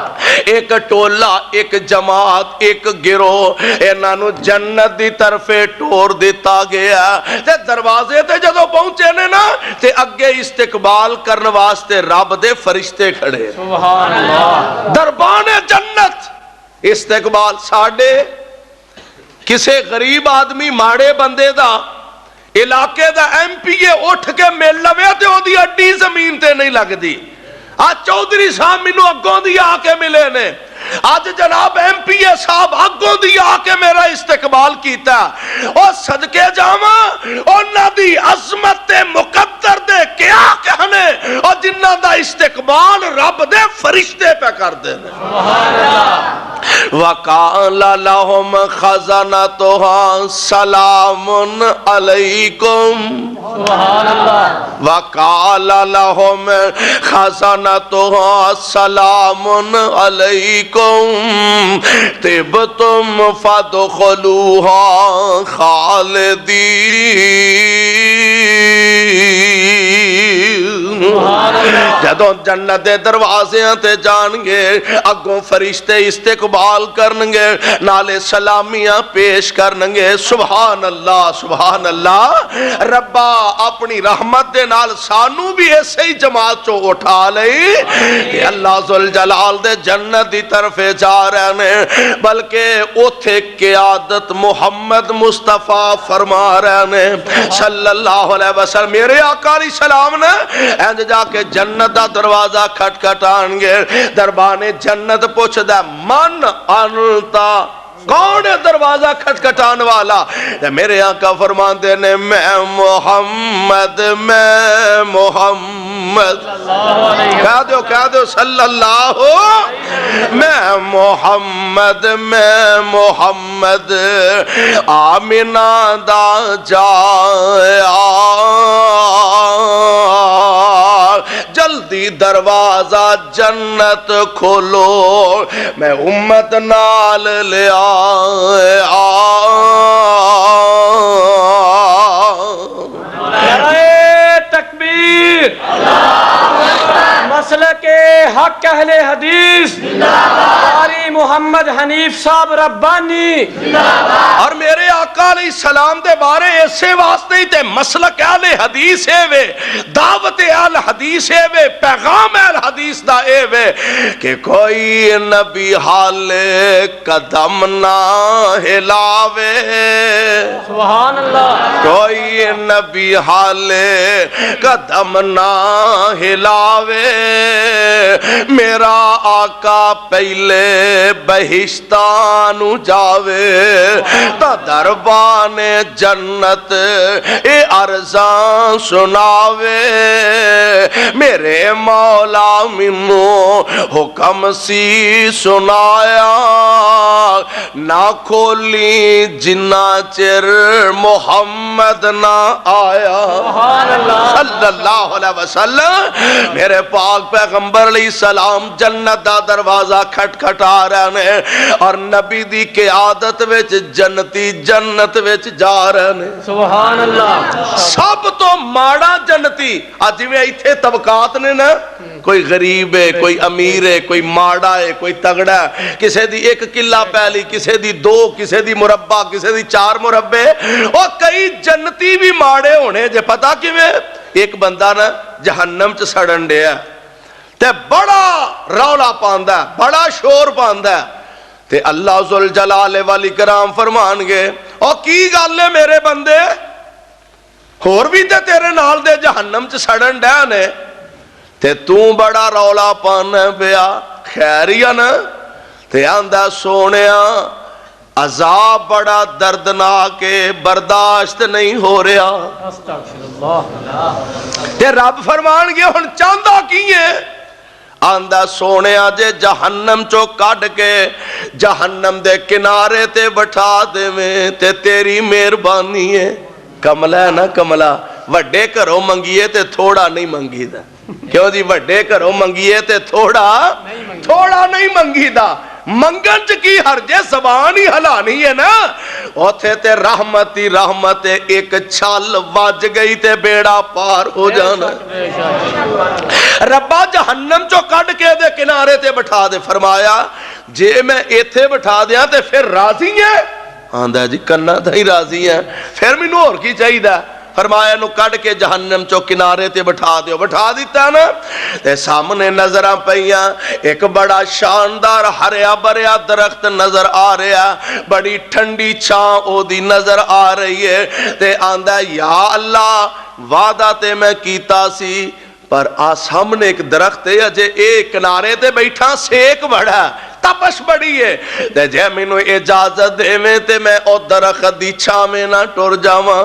ایک ٹولہ ایک جماعت ایک گروہ انہوں جنت دی طرف ٹور دیتا گیا تے دروازے تے جدو پہنچے نے نا تے اگے استقبال کرنے واسطے رب دے فرشتے کھڑے سبحان اللہ دربان جنت استقبال ساڑھے کسے غریب آدمی ماڑے بندے دا علاقے دا ایم پی اے اٹھ کے مل لوے تے ہو دی اڈی زمین تے نہیں لگ دی آج چودھری صاحب منو اگوں دی آکے ملے نے آج جناب ایم پی اے صاحب اگوں دی آ کے میرا استقبال کیتا اور صدقے جاواں انہاں دی عظمت مقدر دے کیا کہنے اور جنہاں دا استقبال رب دے فرشتے پہ کر دے وَقَالَ لَهُمْ خَزَنَتُهَا سَلَامٌ عَلَيْكُمْ وَقَالَ لَهُمْ خَزَنَتُهَا سَلَامٌ عَلَيْكُمْ طِبْتُمْ فَادْخُلُوهَا خَالِدِينَ جدوں جنت دے دروازے تے جان گے اگوں فرشتے استقبال کرنگے نالے سلامیاں پیش کرنگے سبحان اللہ ربا اپنی رحمت دے نال سانو بھی ایسے ہی جماعت چو اٹھا لئی کہ اللہ ذوالجلال دے جنت دی طرف جا رہے ہیں بلکہ اوتھے قیادت محمد مصطفیٰ فرما رہے ہیں صلی اللہ علیہ وسلم میرے آقا علیہ السلام نے اینج جا کے جنت دا دروازہ کھٹ کھٹان گے دربان جنت پوچھ دا من انتا کون ہے دروازہ کھٹکھٹان والا میرے آقا فرماندے نے میں محمد کہہ دو صلی اللہ میں محمد آمینہ دا جایا جلدی دروازہ جنت کھولو میں امت نال لے تکبیر مسلک حق اہل حدیث قاری محمد حنیف صاحب ربانی اور میرے آقا علیہ السلام دے بارے ایسے واسطے ہی تے مسلک اہل حدیث ہے وے دعوت اہل حدیث ہے وے پیغام اہل حدیث دا اے وے کہ کوئی نبی حال قدم نہ ہلاوے سبحان اللہ کوئی نبی حال قدم نہ ہلاوے میرا آقا پہلے بہشتانو جاوے تا دربان جنت اے عرضاں سناوے میرے مولا منو حکم سی سنایا نہ کھولی جنہ چر محمد نہ آیا صلی اللہ علیہ وسلم میرے پاک پیغمبر علیہ السلام جنت دا دروازہ کھٹ کھٹا رہے ہیں اور نبی دی قیادت وچ جنتی جنت وچ جا رہے ہیں سبحان اللہ سب تو ماڑا جنتی آج میں ایتھے طبقات نے نا کوئی غریب ہے کوئی امیر ہے کوئی ماڑا ہے کوئی تگڑا ہے کسے دی ایک قلعہ پہلی کسے دی دو کسے دی مربع کسے دی 4 مربع اور کئی جنتی بھی ماڑے ہونے جے پتا کی میں ایک بندہ نا جہنم چ سڑن دیا تے بڑا رولا پاندہ ہے بڑا شور پاندہ ہے تے اللہ ذوالجلال والاکرام فرمان گے اور کی گالے میرے بندے اور بھی تے تیرے نال دے جہنم چ سڑن دیا نے تے تو بڑا رولا پانا بیا خیریہ نا تے آندہ سونیا عذاب بڑا دردناک برداشت نہیں ہو رہا تے رب فرمان گے ہن چاندہ کیے آندہ سونے آجے جہنم چو کاٹ کے جہنم دے کنارے تے بٹھا دے میں تے تیری مہربانی ہے کملا ہے نا کملا وڈے کرو منگیے تے تھوڑا نہیں منگی دا کیوں جی وڈے کرو منگیے تے تھوڑا نہیں منگی دا منگن چ کی ہرجے زبان ہی ہلانی ہے نا اوتھے تے رحمت ایک چھال واج گئی تے بیڑا پار ہو جانا ربا جہنم چو کڈ کے دے کنارے تے بٹھا دے فرمایا جے میں ایتھے بٹھا دیا تے پھر راضی ہے آندہ جی کنہ دہی راضی ہے پھر میں نور کی چاہی دا فرمایا نو کڑ کے جہنم چو کنارے تے بٹھا دیو بٹھا دیتا نا تے سامنے نظرہ پہیاں ایک بڑا شاندار ہریا بریا درخت نظر آ رہا بڑی ٹھنڈی چھاں او دی نظر آ رہی ہے تے آندہ یا اللہ وعدہ تے میں کیتا سی پر سامنے ایک درخت ہے اجے ایک کنارے تے بیٹھا سیک بڑھا تپش بڑی ہے تے جے مینوں اجازت دیویں تے میں او درخت دی چھاویں نہ ٹر جاواں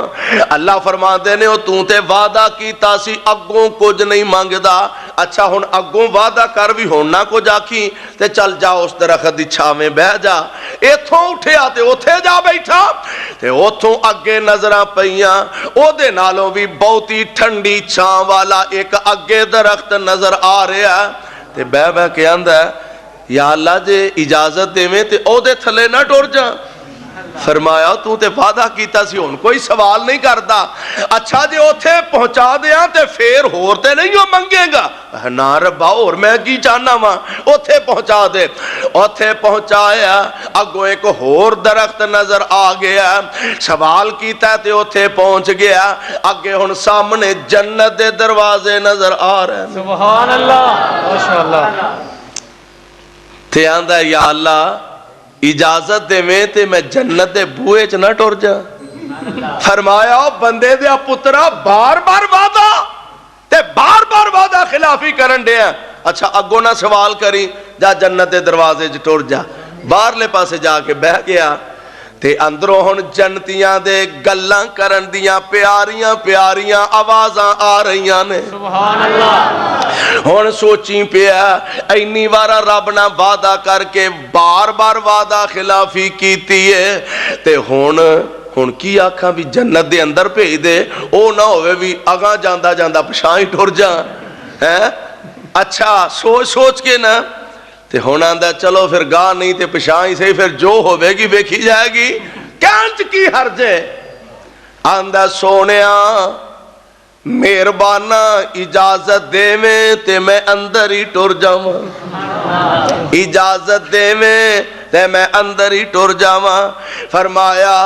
اللہ فرماندے نے او تو تے وعدہ کیتا سی اگوں کچھ نہیں منگدا اچھا ہن اگوں وعدہ کر بھی ہن نہ کچھ آکھی تے چل جا اس درخت دی چھاویں بیٹھ جا ایتھوں اٹھیا تے اوتھے جا بیٹھا تے اوتھوں اگے نظراں پیاں او دے نالوں بھی بہتی ٹھنڈی چھاں والا ایک اگے درخت نظر آ رہا تے بہ بہ کے آندا ہے یا اللہ جے اجازت دے میں تے او دے تھلے نہ ٹر جا فرمایا تو تے وعدہ کیتا سی ہن کوئی سوال نہیں کردا اچھا جے اوتھے پہنچا دیاں تے پھر ہور تے نہیں ہو منگے گا نا ربا اور میں کی چاہنا وا اوتھے پہنچا دے اوتھے پہنچایا اگوں ایک ہور درخت نظر آ گیا سوال کیتا تے اوتھے پہنچ گیا اگے ہن سامنے جنت دے دروازے نظر آ رہے ہیں سبحان اللہ ماشاءاللہ تے آندا یا اللہ اجازت دے میں تے میں جنت دے بوئے چ نہ ٹر جا فرمایا بندے دے پترا بار بار وعدہ تے بار بار وعدہ خلافی کرن دے اچھا اگوں نہ سوال کری جا جنت دے دروازے چ ٹر جا باہرلے پاسے جا کے بہ گیا تے اندروں ہن جنتیاں دے گلاں کرن دیاں پیاریاں پیاریاں آوازاں آ رہیاں نے سبحان اللہ ہن سوچیں پیا اینی وارا رب نہ وعدہ کر کے بار بار وعدہ خلافی کیتی ہے تے ہن کی آکھاں بھی جنت دے اندر بھیج دے او نہ ہوئے بھی اگاں جاندا جاندا پچھاں ہی ٹر جا ہیں اچھا سوچ سوچ کے نا تے ہن آندا چلو پھر گاہ نہیں تے پچھاں ہی صحیح پھر جو ہوے گی ویکھی جائے گی کینچ کی حرج ہے آندا سونیاں مہربانا اجازت دے میں تے میں اندر ہی ٹر جاواں اجازت دے میں تے میں اندر ہی ٹر جاواں فرمایا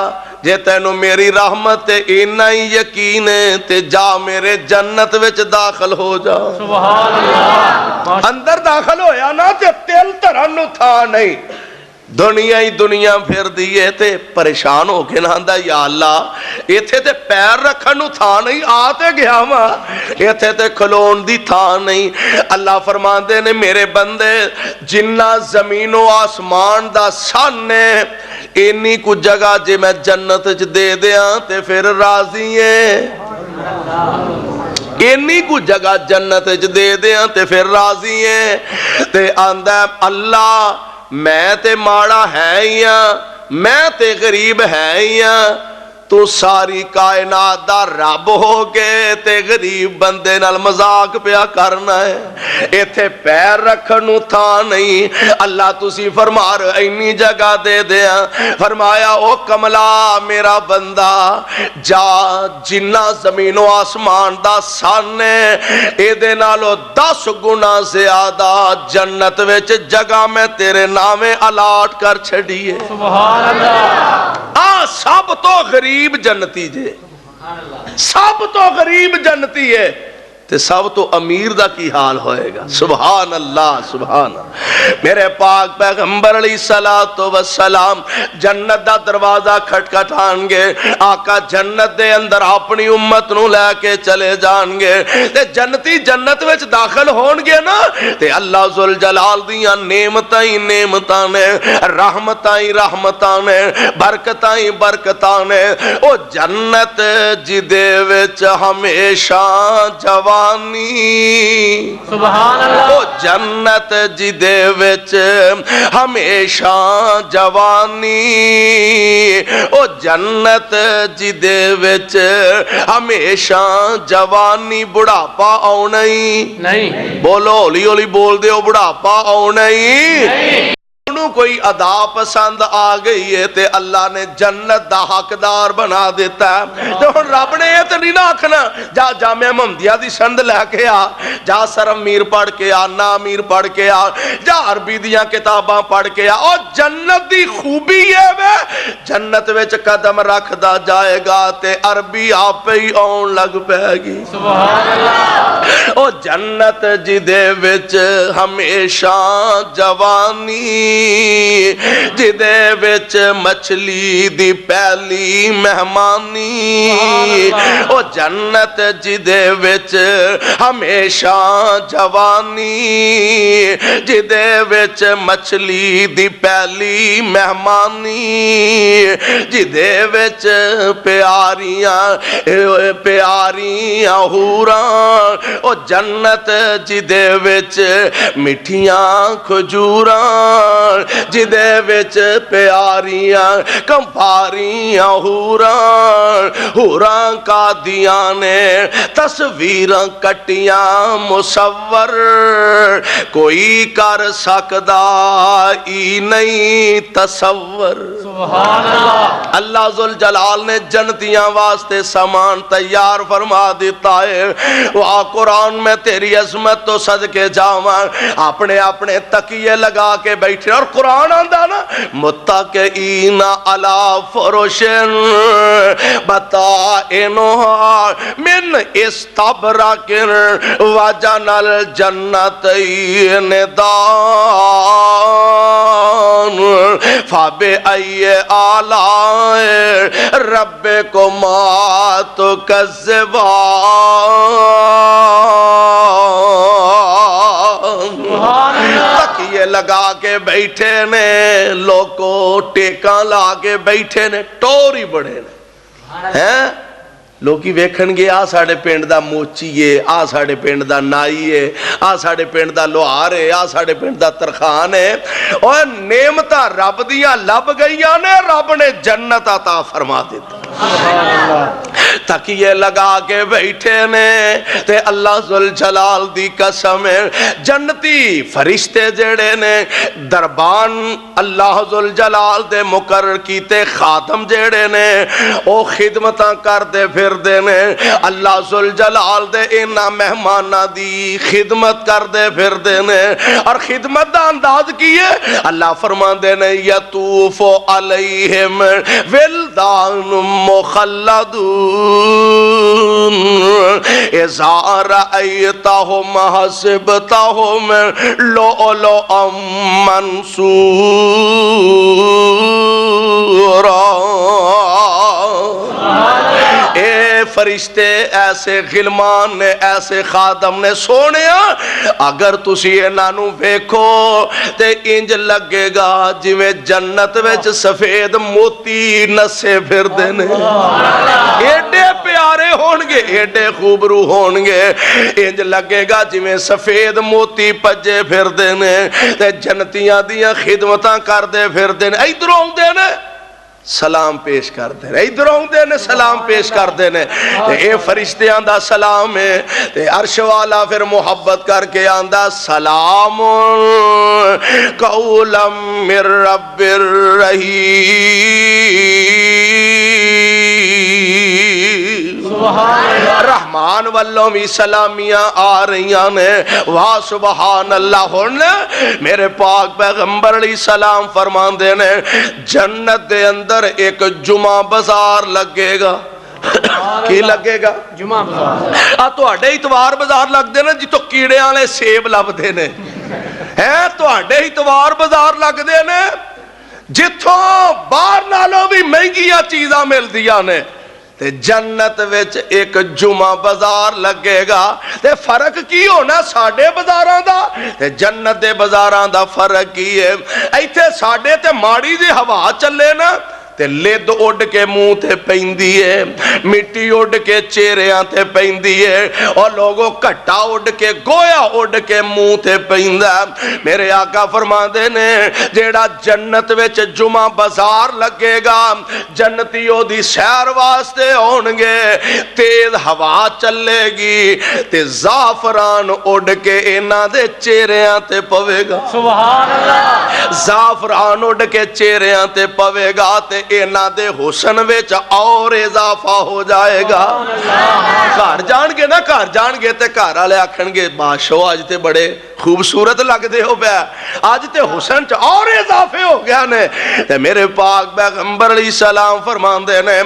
جے تینوں میری رحمت تے اینا ہی یقین ہے تے جا میرے جنت وچ داخل ہو جا سبحان اللہ اندر داخل ہویا نا تے تل ترن نو تھا نہیں دنیا ہی دنیا پھر دیئے تے پریشان ہو کے نہ یا اللہ ایتھے تے پیر رکھن نو تھا نہیں آتے گیا ماں ایتھے تے کھلون دی تھا نہیں اللہ فرماندے نے میرے بندے جنہ زمین و آسمان دا سانے اینی کو جگہ جے میں جنت دے دیاں تے پھر راضی ہے اینی کو جگہ جنت دے دیاں تے پھر راضی ہے تے آندہ اللہ میں تے ماڑا ہے یا میں تے غریب ہے یا تو ساری کائنات دا رب ہو کے تے غریب بندے نال مذاق پیا کرنا ہے ایتھے پیر رکھنو تھا نہیں اللہ تسی فرما رہے اینی جگہ دے دیا فرمایا او کملا میرا بندہ جا جنہ زمین و آسمان دا سانے اے دے نالو 10 گنا زیادہ جنت وچ جگہ میں تیرے نامے الاٹ کر چھڑیے سبحان اللہ سب تو غریب جنتی جے سب تو غریب جنتی ہے تے سب تو امیر دا کی حال ہوئے گا سبحان اللہ سبحان اللہ میرے پاک پیغمبر علیہ السلام جنت دا دروازہ کھٹکھٹان گے آقا جنت دے اندر اپنی امت نو لے کے چلے جان گے تے جنتی جنت وچ داخل ہون گے نا تے اللہ ذوالجلال دیاں نعمتائیں نعمتاں نے رحمتائیں رحمتاں نے برکتائیں برکتاں نے او جنت جی دے وچ ہمیشہ جوان سبحان اللہ او جنت جی دے وچ ہمیشہ جوانی او جنت جی دے وچ ہمیشہ جوانی بڑھاپا آؤنا ہی نہیں بولو ہولی ہولی بول دے او بڑھاپا آؤنا ہی انہوں کوئی ادا پسند آ گئی ہے تے اللہ نے جنت دا حقدار بنا دیتا ہے تو ہن رب نے یہ تو نہیں نہ آکھنا جا جامعہ محمدیہ دی سند لے کے آ جا سرم میر پڑھ کے آ نا میر پڑھ کے آ جا عربی دیاں کتاباں پڑھ کے آ اور جنت دی خوبی ہے وے جنت وچ قدم رکھ دا جائے گا تے عربی آپ ہی آن لگ پہ گی سبحان اللہ او جنت جدے وچ ہمیشہ جوانی جدے وچ مچھلی دی پہلی مہمانی او جنت جدے وچ ہمیشہ جوانی جدے وچ مچھلی دی پہلی مہمانی جدے وچ پیاریاں حوراں او جنت جدے وچ مٹھیاں کھجوراں جدے وچ پیاریاں کمپاریاں حوراں قادیاں نے تصویراں کٹیاں مصور کوئی کر سکدا ای نہیں تصور سبحان اللہ اللہ ذوالجلال نے جنتیاں واسطے سامان تیار فرما دیتا ہے وہاں قرآن میں تیری عظمت تو صدقے جاواں اپنے اپنے تکیے لگا کے بیٹھے اور قرآن آندہ نا متکئین علی فرشن بطائنہا من استبرق وجن الجنتین دان فبأي آلاء ربكما تكذبان تکیے لگا کے بیٹھے نے لوگوں ٹیکاں لا کے بیٹھے نے ٹوری بڑے نے ہیں لوکی ویکھن گے آ ساڑے پینڈ دا موچی ہے آ ساڑے پینڈ دا نائی ہے آ ساڑے پینڈ دا لوہار ہے آ ساڑے پینڈ دا ترخان ہے اور نعمتاں رب دیاں لب گئیاں نے رب نے جنت عطا فرما دیتا تکیے لگا کے بیٹھے نے تے اللہ ذوالجلال دی قسم جنتی فرشتے جڑے نے دربان اللہ ذوالجلال دے مقرر کیتے خاتم جڑے نے او خدمتاں کر دے پھر دے نے اللہ ذوالجلال دے انہا مہمانہ دی خدمت کر دے پھر دے نے اور خدمت دا انداز کیے اللہ فرما دے نے یطوف علیہم ولدان مخلدون اذا رأیتہم حسبتہم لؤلؤا منصورا اے فرشتے ایسے غلمان نے ایسے خادم نے سونیا اگر تسی انہوں ویکھو تے انج لگے گا جویں جنت وچ سفید موتی نسے پھر دینے ایڈے پیارے ہونگے ایڈے خوبرو ہونگے انج لگے گا جویں سفید موتی پجے پھر دینے تے جنتیاں دیاں خدمتاں کر دے پھر دینے ایدر ہوں دینے سلام پیش کر دینے ادھر ہوں دینے سلام پیش کر دینے اے فرشتے آندہ سلام ہے تے عرش والا پھر محبت کر کے آندہ سلام قولا من رب الرحیم رحمان والوں بھی سلامیاں آ رہیاں نے واہ سبحان اللہ ہونے میرے پاک پیغمبر علیہ السلام فرمان دینے جنت دے اندر ایک جمعہ بازار لگے گا کی لگے گا جمعہ بازار تو اڈے اتوار بازار لگ دینے جی تو کیڑے آلے سیب لب دینے ہیں تو اڈے اتوار بازار لگ دینے جتوں باہر نالوں بھی مہنگیاں چیزاں مل دیا نے تے جنت وچ ایک جمعہ بازار لگے گا تے فرق کی ہونا ساڑھے بازاراں دا تے جنت دے بازاراں دا فرق کی ہے ایتھے ساڑھے تے ماڑی دی ہوا چلے نا تے لید اڑ کے منہ تے پیندی ہے مٹی اڑ کے چہریاں تے پیندی ہے اور لوگوں کٹا اڑ کے گویا اڑ کے منہ تے پیندا میرے آقا فرما دے نے جیڑا جنت وچ جمعہ بازار لگے گا جنتی او دی سیر واسطے ہونگے تیز ہوا چلے گی تے زعفران اڑ کے انہاں دے چہریاں تے پوے گا سبحان اللہ زعفران اڑ کے چہریاں تے پوے گا تے انہاں دے حسن وچ اور اضافہ ہو جائے گا گھر جان گے نا گھر جان گے تے گھر والے آکھن گے بادشاہ اج تے بڑے خوبصورت لگدے ہو پیا اج تے حسن چ اور اضافے ہو گیا نے تے میرے پاک پیغمبر علیہ السلام فرماندے نے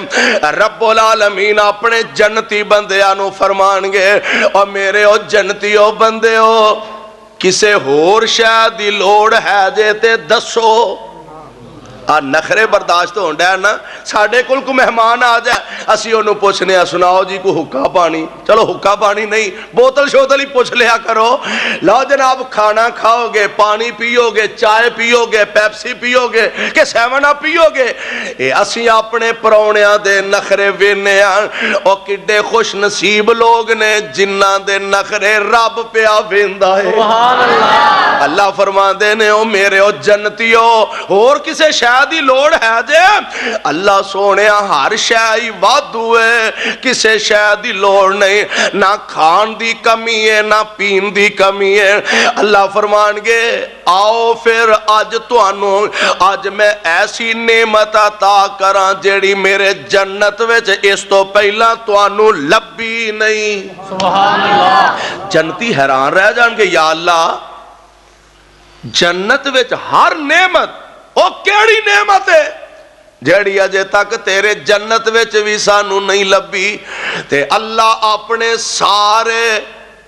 رب العالمین اپنے جنتی بندیاں نو فرمان گے او میرے او جنتی او بندے ہو کسے ہور شے دی لوڑ ہے جے تے دسو نخرے برداشت ہوندا ہے نا ساڈے کول کو مہمان آ جائے اسی انہوں پوچھنے سناؤ جی کو حکا پانی چلو حکا پانی نہیں بوتل شوتل ہی پوچھ لیا کرو لو جناب کھانا کھاؤ گے پانی پیو گے چائے پیو گے پیپسی پیو گے کہ سیون اپ پیو گے اسی اپنے پرونیاں دے نخرے وینے او کڈے خوش نصیب لوگ نے جنہاں دے نخرے رب پیا ویندا ہے سبحان اللہ اللہ فرماندے نے او میرے او جنتیو اور کسے دی لوڑ ہے جے اللہ سونیا ہر شے وادو ہے کسے شے دی لوڑ نہیں نہ کھان دی کمی ہے نہ پین دی کمی ہے اللہ فرمان گے آؤ پھر آج توانو آج میں ایسی نعمت عطا کراں جیڑی میرے جنت وچ اس تو پہلا توانو لبی نہیں سبحان اللہ جنتی حیران رہ جان گے یا اللہ جنت وچ ہر نعمت او کیڑی نعمت ہے جیڑی اجے تک تیرے جنت وچ بھی سانو نہیں لبی تے اللہ اپنے سارے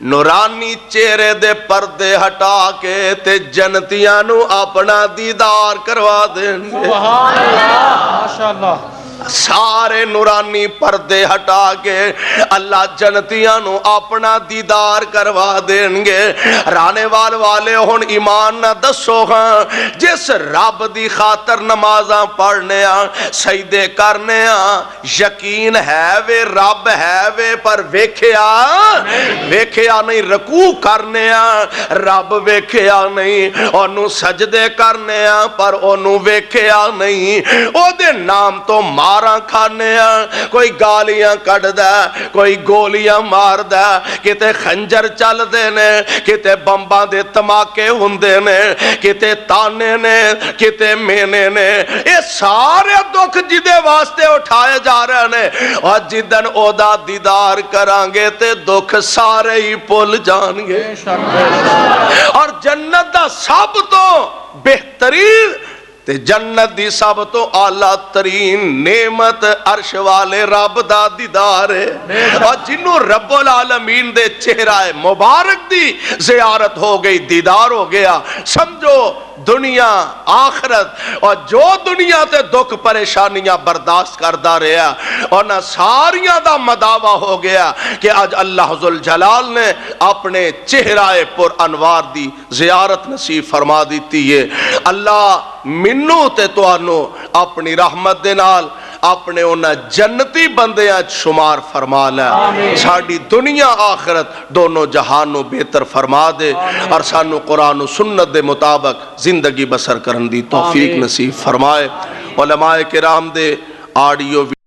نورانی چہرے دے پردے ہٹا کے تے جنتیاں نو اپنا دیدار کروا دیں گے سبحان اللہ ماشاءاللہ سارے نورانی پردے ہٹا کے اللہ جنتیاں نو اپنا دیدار کروا دیں گے رانے والے ہون ایمان نہ دسو ہاں جس رب دی خاطر نمازاں پڑھنے سجدے کرنے یقین ہے وے رب ہے وے پر ویکھیا نہیں رکوع کرنے رب ویکھیا نہیں اونوں سجدے کرنے پر اونوں ویکھیا نہیں او دے نام تو ماراں کھانے کوئی گالیاں کٹ دا کوئی گولیاں مار دا کتے خنجر چل دے نے کتے بمباں دے تماکے ہوندے نے کتے تانے نے کتے مینے نے یہ سارے دکھ جدے واسطے اٹھائے جا رہے نے اور جدن او دا دیدار کرانگے تے دکھ سارے ہی پل جان گے اور جنت دا سب تو بہترین تے جنت دی سب تو اعلیٰ ترین نعمت عرش والے رب دا دیدار ہے اور جنہوں رب العالمین دے چہرہ مبارک دی زیارت ہو گئی دیدار ہو گیا سمجھو دنیا آخرت اور جو دنیا تے دکھ پریشانیاں برداشت کردہ رہا اور نہ ساریاں دا مداوع ہو گیا کہ آج اللہ ذوالجلال نے اپنے چہرہ پر انوار دی زیارت نصیب فرما دیتی ہے اللہ منو تے تو آنو اپنی رحمت دے نال اپنے انہا جنتی بندیاں شمار فرما لے ساڑی دنیا آخرت دونوں جہانوں بہتر فرما دے اور سانو قرآن و سنت دے مطابق زندگی بسر کرن دی توفیق نصیب فرمائے علماء کرام دے آڈیو